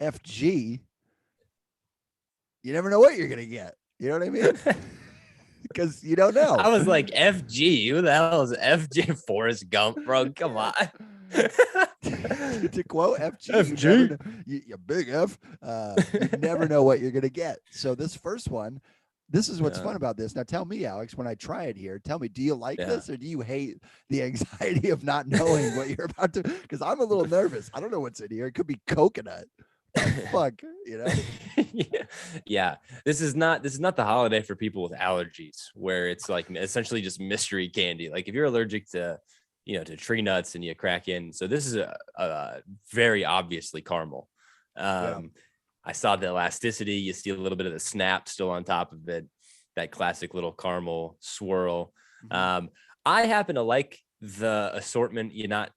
FG, you never know what you're going to get. You know what I mean? Because you don't know.
I was like, FG. Who the hell is FG? Forrest Gump, bro. Come on.
To quote FG, you big F, you never know what you're going to get. So this first one, this is what's fun about this. Now tell me, Alex, when I try it here, tell me, do you like this, or do you hate the anxiety of not knowing what you're about to? Because I'm a little nervous. I don't know what's in here. It could be coconut. Fuck, you know?
Yeah. This is not the holiday for people with allergies, where it's like essentially just mystery candy. Like if you're allergic to, to tree nuts and you crack in. So this is a very obviously caramel. I saw the elasticity. You see a little bit of the snap still on top of it. That classic little caramel swirl. I happen to like the assortment. Not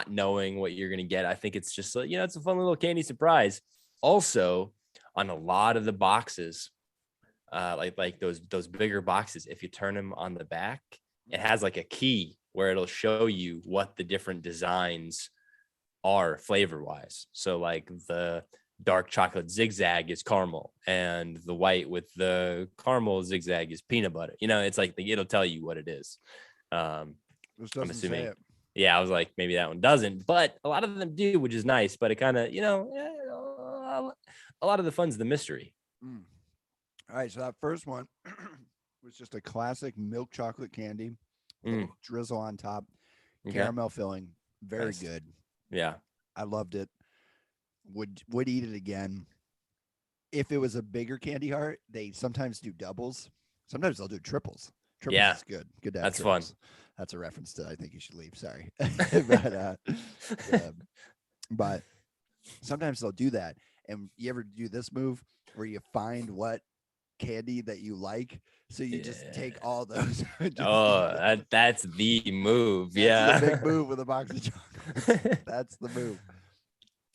knowing what you're gonna get. I think it's just it's a fun little candy surprise. Also, on a lot of the boxes, like those bigger boxes, if you turn them on the back, it has like a key where it'll show you what the different designs are flavor wise. So like the dark chocolate zigzag is caramel, and the white with the caramel zigzag is peanut butter. It's like it'll tell you what it is. I'm assuming. Yeah, I was like, maybe that one doesn't, but a lot of them do, which is nice. But it kind of, a lot of the fun's the mystery.
All right, so that first one was just a classic milk chocolate candy, little drizzle on top, caramel filling, very good.
Yeah,
I loved it. Would eat it again. If it was a bigger candy heart, they sometimes do doubles. Sometimes they'll do triples. Triples is good. Good to have
that's
triples.
Fun.
That's a reference to I think you should leave. Sorry, but sometimes they'll do that. And you ever do this move where you find what candy that you like, so you just take all those?
That's the move.
That's the big move with a box of chocolates. That's the move.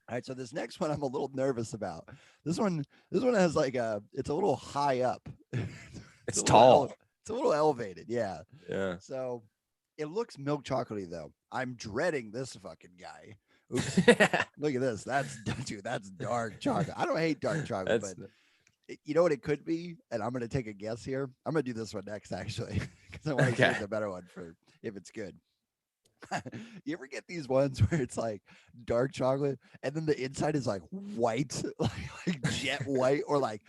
All right, so this next one I'm a little nervous about. This one has it's a little high up.
It's tall.
It's a little elevated, yeah.
Yeah.
So it looks milk chocolatey though. I'm dreading this fucking guy. Oops. Look at this. That's dark chocolate. I don't hate dark chocolate, but you know what it could be? And I'm gonna take a guess here. I'm gonna do this one next actually, because I want to choose the better one for if it's good. You ever get these ones where it's like dark chocolate and then the inside is like white, like jet white or like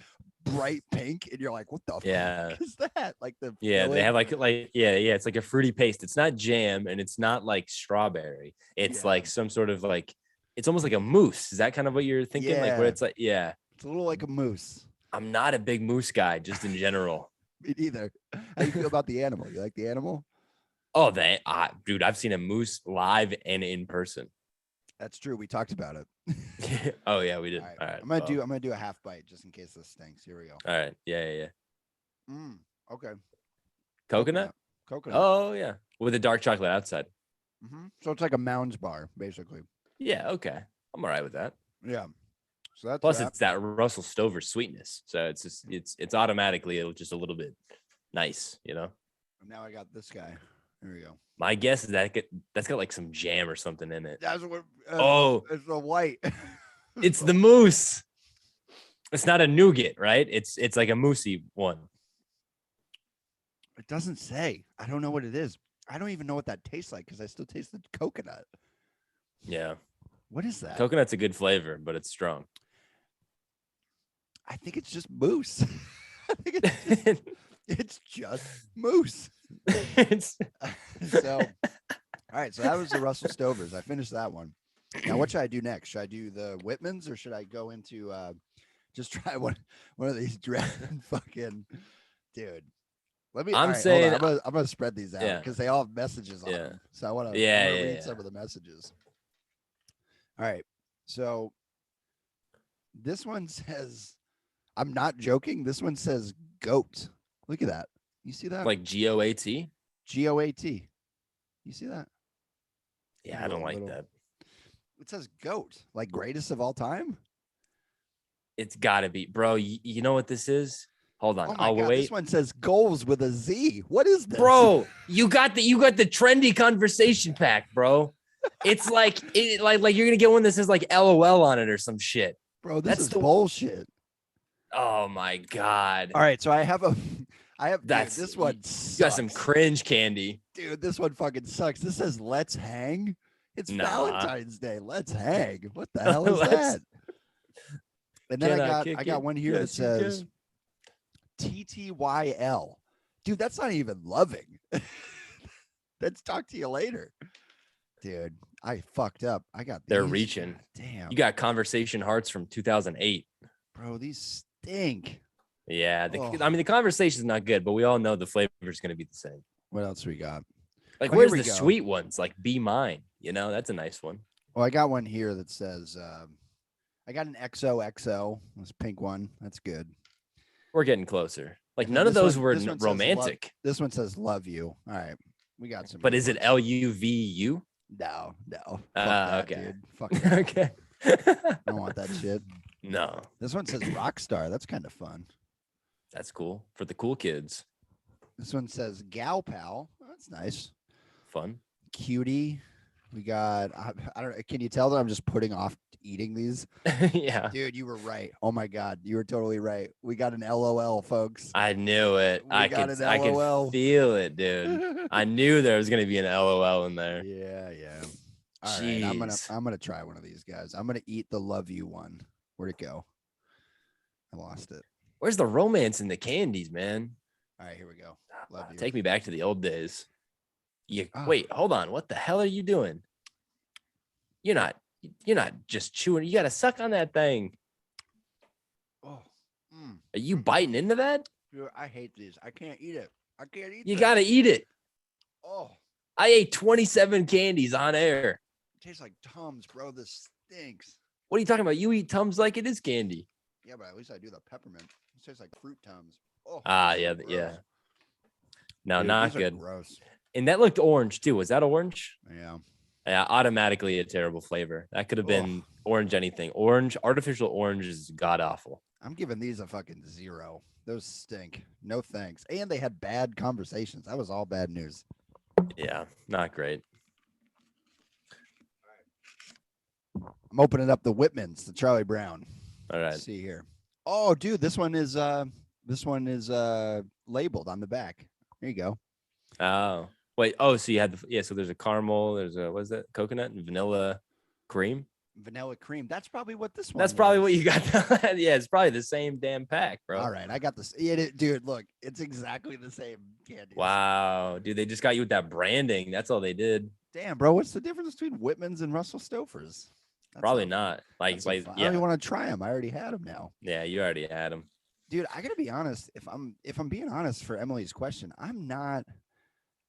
bright pink, and you're like, what the fuck is that? Like
they have it's like a fruity paste. It's not jam and it's not like strawberry. It's like some sort of like, it's almost like a mousse. Is that kind of what you're thinking? Like where it's like, it's
a little like a mousse.
I'm not a big mousse guy, just in general.
Me neither. How do you feel about the animal? You like the animal?
Oh, dude, I've seen a moose live and in person.
That's true. We talked about it.
Oh yeah, we did.
All right.
All right.
I'm gonna do a half bite just in case this stinks. Here we go.
All right. Yeah.
Okay.
Coconut?
Coconut.
Oh yeah, with the dark chocolate outside.
So it's like a Mounds bar, basically.
Yeah. Okay. I'm all right with that.
Yeah. So that's
Plus,
that.
it's that Russell Stover sweetness, so it's just it's automatically just a little bit nice, you know.
And now I got this guy. Here we go.
My guess is that's got like some jam or something in it.
That's what. It's the white.
It's the mousse. It's not a nougat, right? It's like a moussey one.
It doesn't say. I don't know what it is. I don't even know what that tastes like because I still taste the coconut.
Yeah.
What is that?
Coconut's a good flavor, but it's strong.
I think it's just mousse. I think it's just mousse. So, all right. So that was the Russell Stovers. I finished that one. Now, what should I do next? Should I do the Whitmans or should I go into just try one of these dreaded fucking dude? Let me.
I'm
right,
saying
I'm gonna spread these out because they all have messages on them. So I want to read some of the messages. All right. So this one says, I'm not joking. This one says goat. Look at that. You see that?
Like GOAT?
GOAT. You see that?
Yeah, I don't like that.
It says goat, like greatest of all time.
It's got to be, bro. You know what this is? Hold on, I'll
God,
wait.
This one says goals with a Z. What is this,
bro? You got the trendy conversation pack, bro. It's like like you're gonna get one that says like LOL on it or some shit,
bro. This is bullshit.
Oh my god.
All right, so I have
that's
dude, this one.
You got some cringe candy,
dude. This one fucking sucks. This says "Let's hang." It's Valentine's Day. Let's hang. What the hell is that? And then I got one here that says TTYL. Dude, that's not even loving. That's talk to you later. Dude, I fucked up. I got these.
They're reaching.
Damn.
You got conversation hearts from 2008.
Bro, these stink.
Yeah, I mean the conversation is not good, but we all know the flavor is going to be the same.
What else we got?
Like, where's the sweet ones? Like, Be Mine. You know, that's a nice one.
Well, I got one here that says, I got an XOXO. This pink one. That's good.
We're getting closer. Like, none of those were romantic.
This one says love you. All right. We got some.
But is it LUVU?
No.
Okay.
Dude. Fuck that.
Okay.
I don't want that shit.
No.
This one says Rockstar. That's kind of fun.
That's cool. For the cool kids.
This one says Gal Pal. That's nice.
Fun.
Cutie. We got, I don't know. Can you tell that I'm just putting off eating these?
Yeah.
Dude, you were right. Oh my God. You were totally right. We got an LOL, folks.
I knew it. I could feel it, dude. I knew there was going to be an LOL in there.
Yeah. All right. I'm going to try one of these guys. I'm going to eat the love you one. Where'd it go? I lost it.
Where's the romance in the candies, man?
All right, here we go. Love you.
Take me back to the old days. Wait, hold on. What the hell are you doing? You're not just chewing. You got to suck on that thing.
Oh,
Are you biting into that?
Dude, I hate these. I can't eat it. I can't eat it.
You got to eat it.
Oh,
I ate 27 candies on air.
It tastes like Tums, bro. This stinks.
What are you talking about? You eat Tums like it is candy.
Yeah, but at least I do the peppermint. It tastes like fruit Tums. Oh,
yeah. No,
dude,
not good.
Gross.
And that looked orange too. Was that orange?
Yeah.
Yeah, automatically a terrible flavor. That could have been orange anything. Orange, artificial orange is god awful.
I'm giving these a fucking 0. Those stink. No thanks. And they had bad conversations. That was all bad news.
Yeah, not great.
I'm opening up the Whitmans, the Charlie Brown.
All right.
Let's see here. Oh, dude, this one is labeled on the back. There you go.
Oh, wait. Oh, so you had so there's a caramel, there's a, what is that? Coconut and vanilla cream.
Vanilla cream. That's probably what this one
That's probably what you got. Yeah, it's probably the same damn pack, bro.
All right. I got this. Dude, look, it's exactly the same candy.
Wow, dude, they just got you with that branding. That's all they did.
Damn, bro. What's the difference between Whitman's and Russell Stofers?
Probably not.
I don't even want to try them. I already had them now.
Yeah, you already had them.
Dude, I gotta be honest. If I'm being honest for Emily's question, I'm not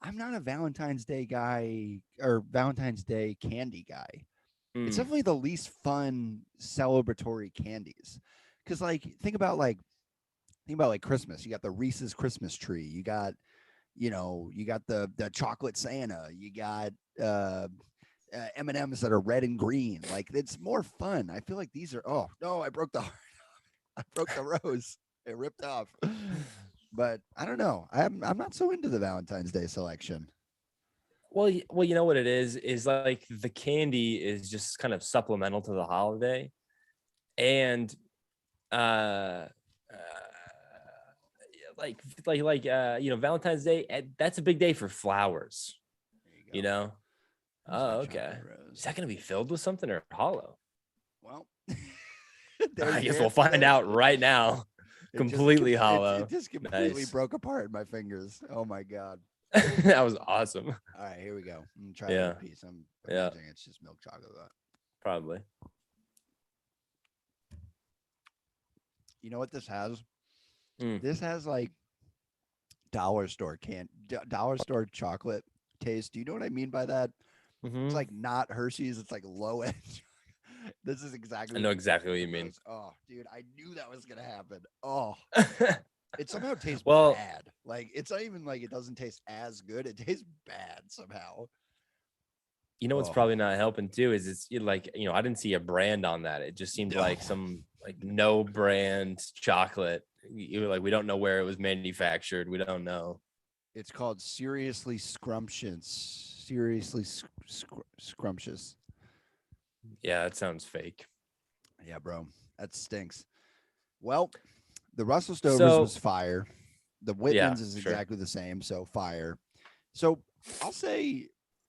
a Valentine's Day guy or Valentine's Day candy guy. It's
Mm.
definitely the least fun celebratory candies. Because like think about like Christmas. You got the Reese's Christmas tree. You got, you got the chocolate Santa. You got M&Ms that are red and green. Like it's more fun. I feel like these are. Oh no, I broke the heart. I broke the rose. It ripped off. But I don't know. I'm not so into the Valentine's Day selection.
Well, you know what it is like the candy is just kind of supplemental to the holiday, and uh, Valentine's Day. That's a big day for flowers.
There you
You
go.
know.
Here's
Oh,
my
okay.
chocolate rose.
Is that gonna be filled with something or hollow?
Well,
I
there's
guess
your
we'll
answer
find
there.
out right now. Completely hollow.
It just completely
Nice.
broke apart in my fingers. Oh my god.
That was awesome.
All right, here we go. I'm gonna try
Yeah.
another piece. I'm
Yeah.
imagining it's just milk chocolate. But
Probably.
you know what this has?
Mm.
This has like dollar store dollar store chocolate taste. Do you know what I mean by that? It's
Mhm.
like not Hershey's. It's like low end. This is exactly.
I know
the
exactly what you
chocolate
mean.
rose. Oh, dude, I knew that was gonna happen. Oh, it somehow tastes
Well,
bad. Like it's not even like it doesn't taste as good. It tastes bad somehow.
you know what's
Oh
probably not helping too is like, I didn't see a brand on that. It just seemed like
no.
some like no brand chocolate. You were like, we don't know where it was manufactured. We don't know.
It's called seriously scrumptious. Seriously scrumptious.
Yeah, that sounds fake.
Yeah, bro, that stinks. Well, the Russell Stovers
So
was fire. The
yeah,
Whitman's is
sure.
exactly the same, so fire. So I'll say,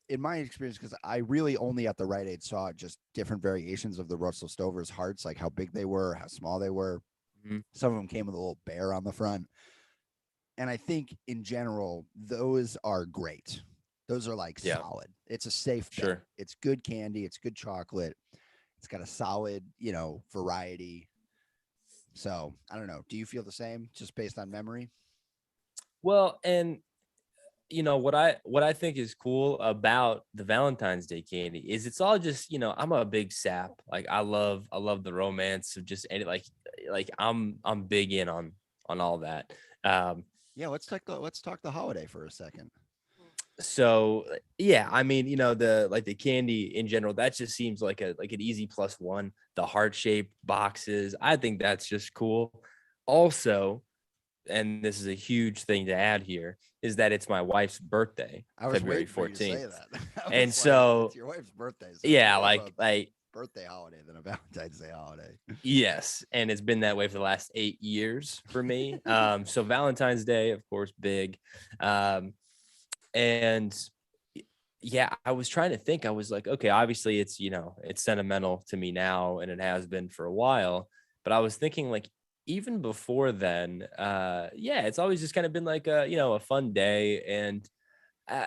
in my experience, because I really only at the Rite Aid saw just different variations of the Russell Stover's hearts, like how big they were, how small they were.
Mhm.
Some of them came with a little bear on the front. And I think in general, those are great. Those are like
Yeah,
solid. It's a safe bet.
sure.
It's good candy. It's good chocolate. It's got a solid, variety. So I don't know. Do you feel the same just based on memory?
Well, and what I think is cool about the Valentine's Day candy is it's all just, I'm a big sap. Like I love the romance of just any like I'm big in on all that. Um
Yeah, let's talk the holiday for a second.
so yeah, I mean, the candy in general, that just seems like an easy plus one. The heart-shaped boxes, I think that's just cool. Also, and this is a huge thing to add here, is that it's my wife's birthday,
I was
February
waiting for you to say
14th.
that. I
And
was like,
so
it's your wife's birthday, so it's
yeah,
more of a
like
birthday holiday than a Valentine's Day holiday.
yes, and it's been that way for the last 8 years for me. So Valentine's Day, of course, big. And yeah, I was trying to think. I was like, okay, obviously it's sentimental to me now and it has been for a while, but I was thinking like even before then, yeah, it's always just kind of been like a fun day. And uh,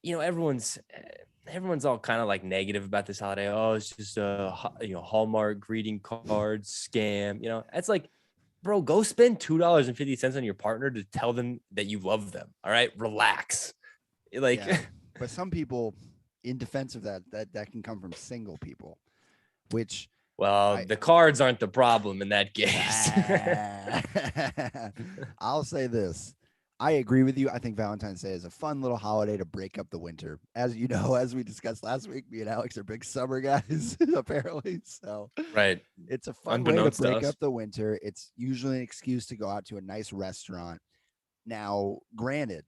everyone's all kind of like negative about this holiday. Oh, it's just a Hallmark greeting card scam. It's like, bro, go spend $2.50 on your partner to tell them that you love them. All right, relax. Like,
Yeah, but some people, in defense of that can come from single people, which
well,
I
the cards aren't the problem in that case.
I'll say this. I agree with you. I think Valentine's Day is a fun little holiday to break up the winter. As you know, as we discussed last week, me and Alex are big summer guys, apparently. So
Right.
it's a fun way to
Unbeknownst to
break
us.
up the winter. It's usually an excuse to go out to a nice restaurant. Now, granted,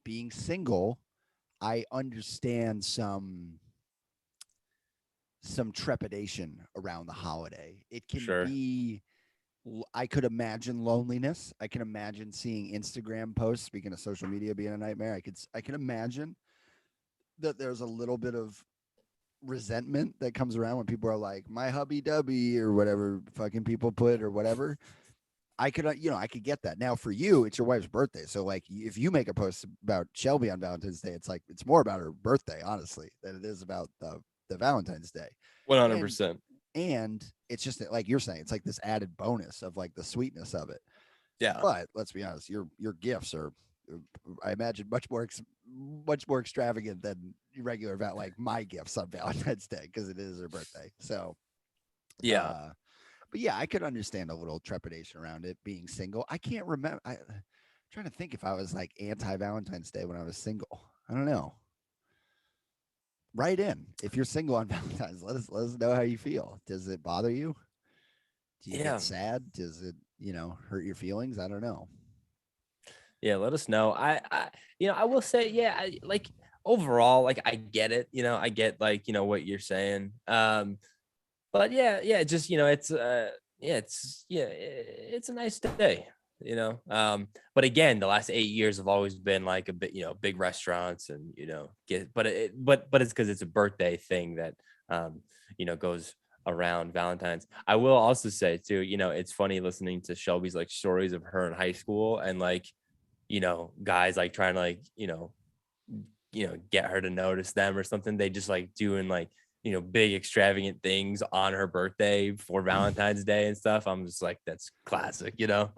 being single, I understand some trepidation around the holiday. It can
Sure.
be, I could imagine loneliness. I can imagine seeing Instagram posts. Speaking of social media being a nightmare, I can imagine that there's a little bit of resentment that comes around when people are like, my hubby dubby or whatever fucking people put or whatever. I could, I could get that. Now for you, it's your wife's birthday. So like if you make a post about Shelby on Valentine's Day, it's like, it's more about her birthday, honestly, than it is about the Valentine's Day. And
100%.
and it's just like you're saying, it's like this added bonus of like the sweetness of it.
Yeah.
But let's be honest, your gifts are, I imagine, much more much more extravagant than regular like my gifts on Valentine's Day because it is her birthday. So
Yeah.
but yeah, I could understand a little trepidation around it being single. I can't remember. I'm trying to think if I was like anti Valentine's Day when I was single. I don't know. Write in if you're single on Valentine's. Let us know how you feel. Does it bother you? Do you
Yeah.
get sad? Does it, hurt your feelings? I don't know.
Yeah, let us know. I will say, yeah, like overall, like I get it. I get like what you're saying. But yeah, just it's a nice day. But again, the last 8 years have always been like a bit, big restaurants and but it's because it's a birthday thing that goes around Valentine's. I will also say too, it's funny listening to Shelby's like stories of her in high school and like guys like trying to like get her to notice them or something. They just like doing like big extravagant things on her birthday for Valentine's Day and stuff. I'm just like, that's classic,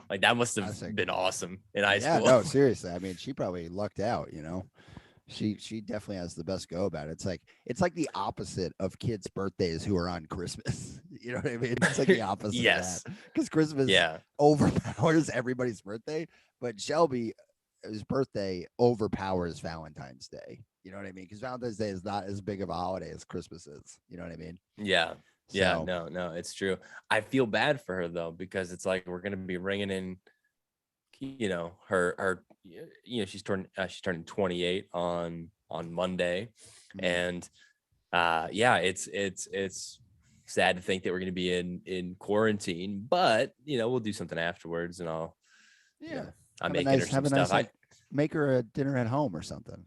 like that must have been awesome in high school.
No, seriously. I mean, she probably lucked out, she definitely has the best go about it. It's like the opposite of kids' birthdays who are on Christmas. You know what I mean? It's like the opposite
Yes.
of that because Christmas overpowers everybody's birthday, but Shelby's birthday overpowers Valentine's Day. You know what I mean? Because Valentine's Day is not as big of a holiday as Christmas is. You know what I mean?
Yeah. Yeah. No, it's true. I feel bad for her though, because it's like, we're going to be ringing in, her, she's turning 28 on Monday. And, it's sad to think that we're going to be in quarantine, but, we'll do something afterwards and I'll, I'm making her some stuff.
Make her a dinner at home or something.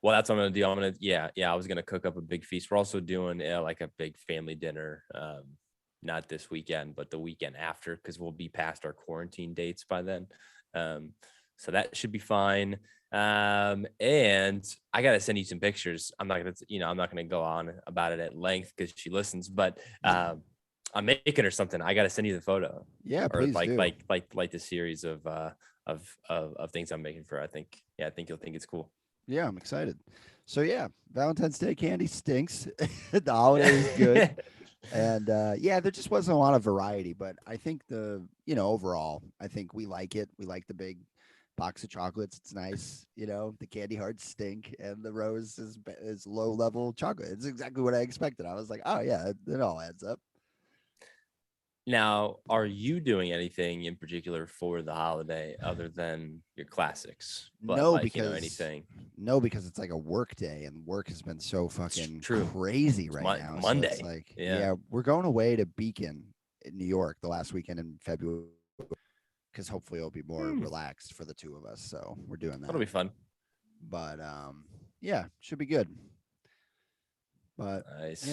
Well, that's what I'm gonna do. I was gonna cook up a big feast. We're also doing like a big family dinner, not this weekend, but the weekend after, because we'll be past our quarantine dates by then. So that should be fine. And I gotta send you some pictures. I'm not gonna go on about it at length because she listens, but I'm making her something. I gotta send you the photo.
Yeah,
or
please
like
do.
like the series of things I'm making for her. I think you'll think it's cool.
Yeah, I'm excited. So yeah, Valentine's Day candy stinks. The holiday is good. And there just wasn't a lot of variety, but I think overall, I think we like it. We like the big box of chocolates. It's nice. The candy hearts stink and the rose is low level chocolate. It's exactly what I expected. I was like, oh yeah, it all adds up.
Now, are you doing anything in particular for the holiday other than your classics? But
no,
like,
because
anything.
No, because it's like a work day and work has been so fucking
True.
crazy right now.
Monday.
So it's like, we're going away to Beacon in New York the last weekend in February because hopefully it'll be more relaxed for the two of us. So we're doing that.
That'll be fun.
But should be good. But
nice.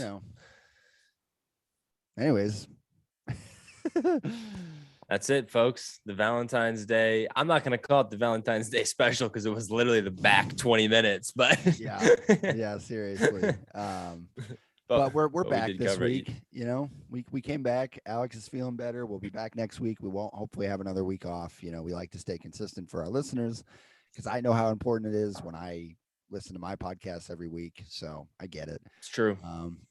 Anyways.
That's it, folks. The Valentine's Day. I'm not going to call it the Valentine's Day special because it was literally the back 20 minutes, but
yeah, seriously. But we're back this week. We came back. Alex is feeling better. We'll be back next week. We won't hopefully have another week off. We like to stay consistent for our listeners because I know how important it is when I listen to my podcast every week, so I get it.
It's true.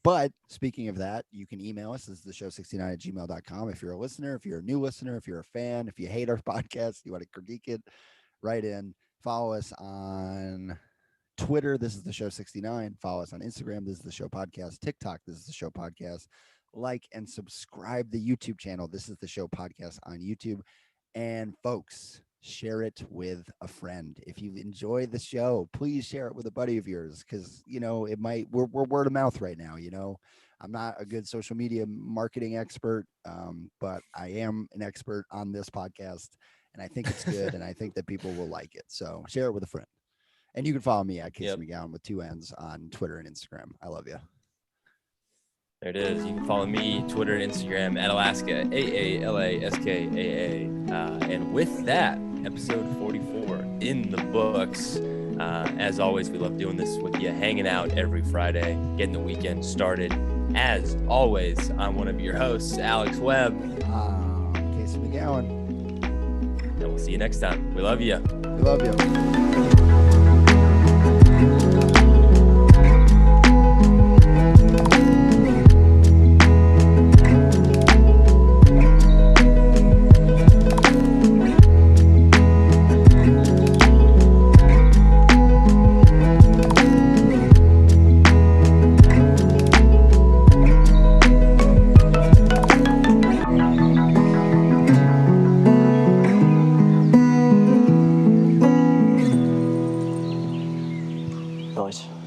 But speaking of that, you can email us. This is theshow69@gmail.com. If you're a listener, if you're a new listener, if you're a fan, if you hate our podcast, you want to critique it, write in. Follow us on Twitter. This is the show 69. Follow us on Instagram. This is the show podcast. TikTok. This is the show podcast. Like and subscribe the YouTube channel. This is the show podcast on YouTube. And folks, share it with a friend. If you enjoy the show, please share it with a buddy of yours because we're word of mouth right now. I'm not a good social media marketing expert, but I am an expert on this podcast and I think it's good and I think that people will like it. So share it with a friend. And you can follow me at Casey McGowan with 2 N's on Twitter and Instagram. I love you.
There it is. You can follow me, Twitter and Instagram at Alaska, AALASKAAA. And with that, episode 44 in the books. As always, we love doing this with you, hanging out every Friday, getting the weekend started. As always, I'm one of your hosts, Alex Webb.
Casey McGowan.
And we'll see you next time. We love you.
We love you.
Noise.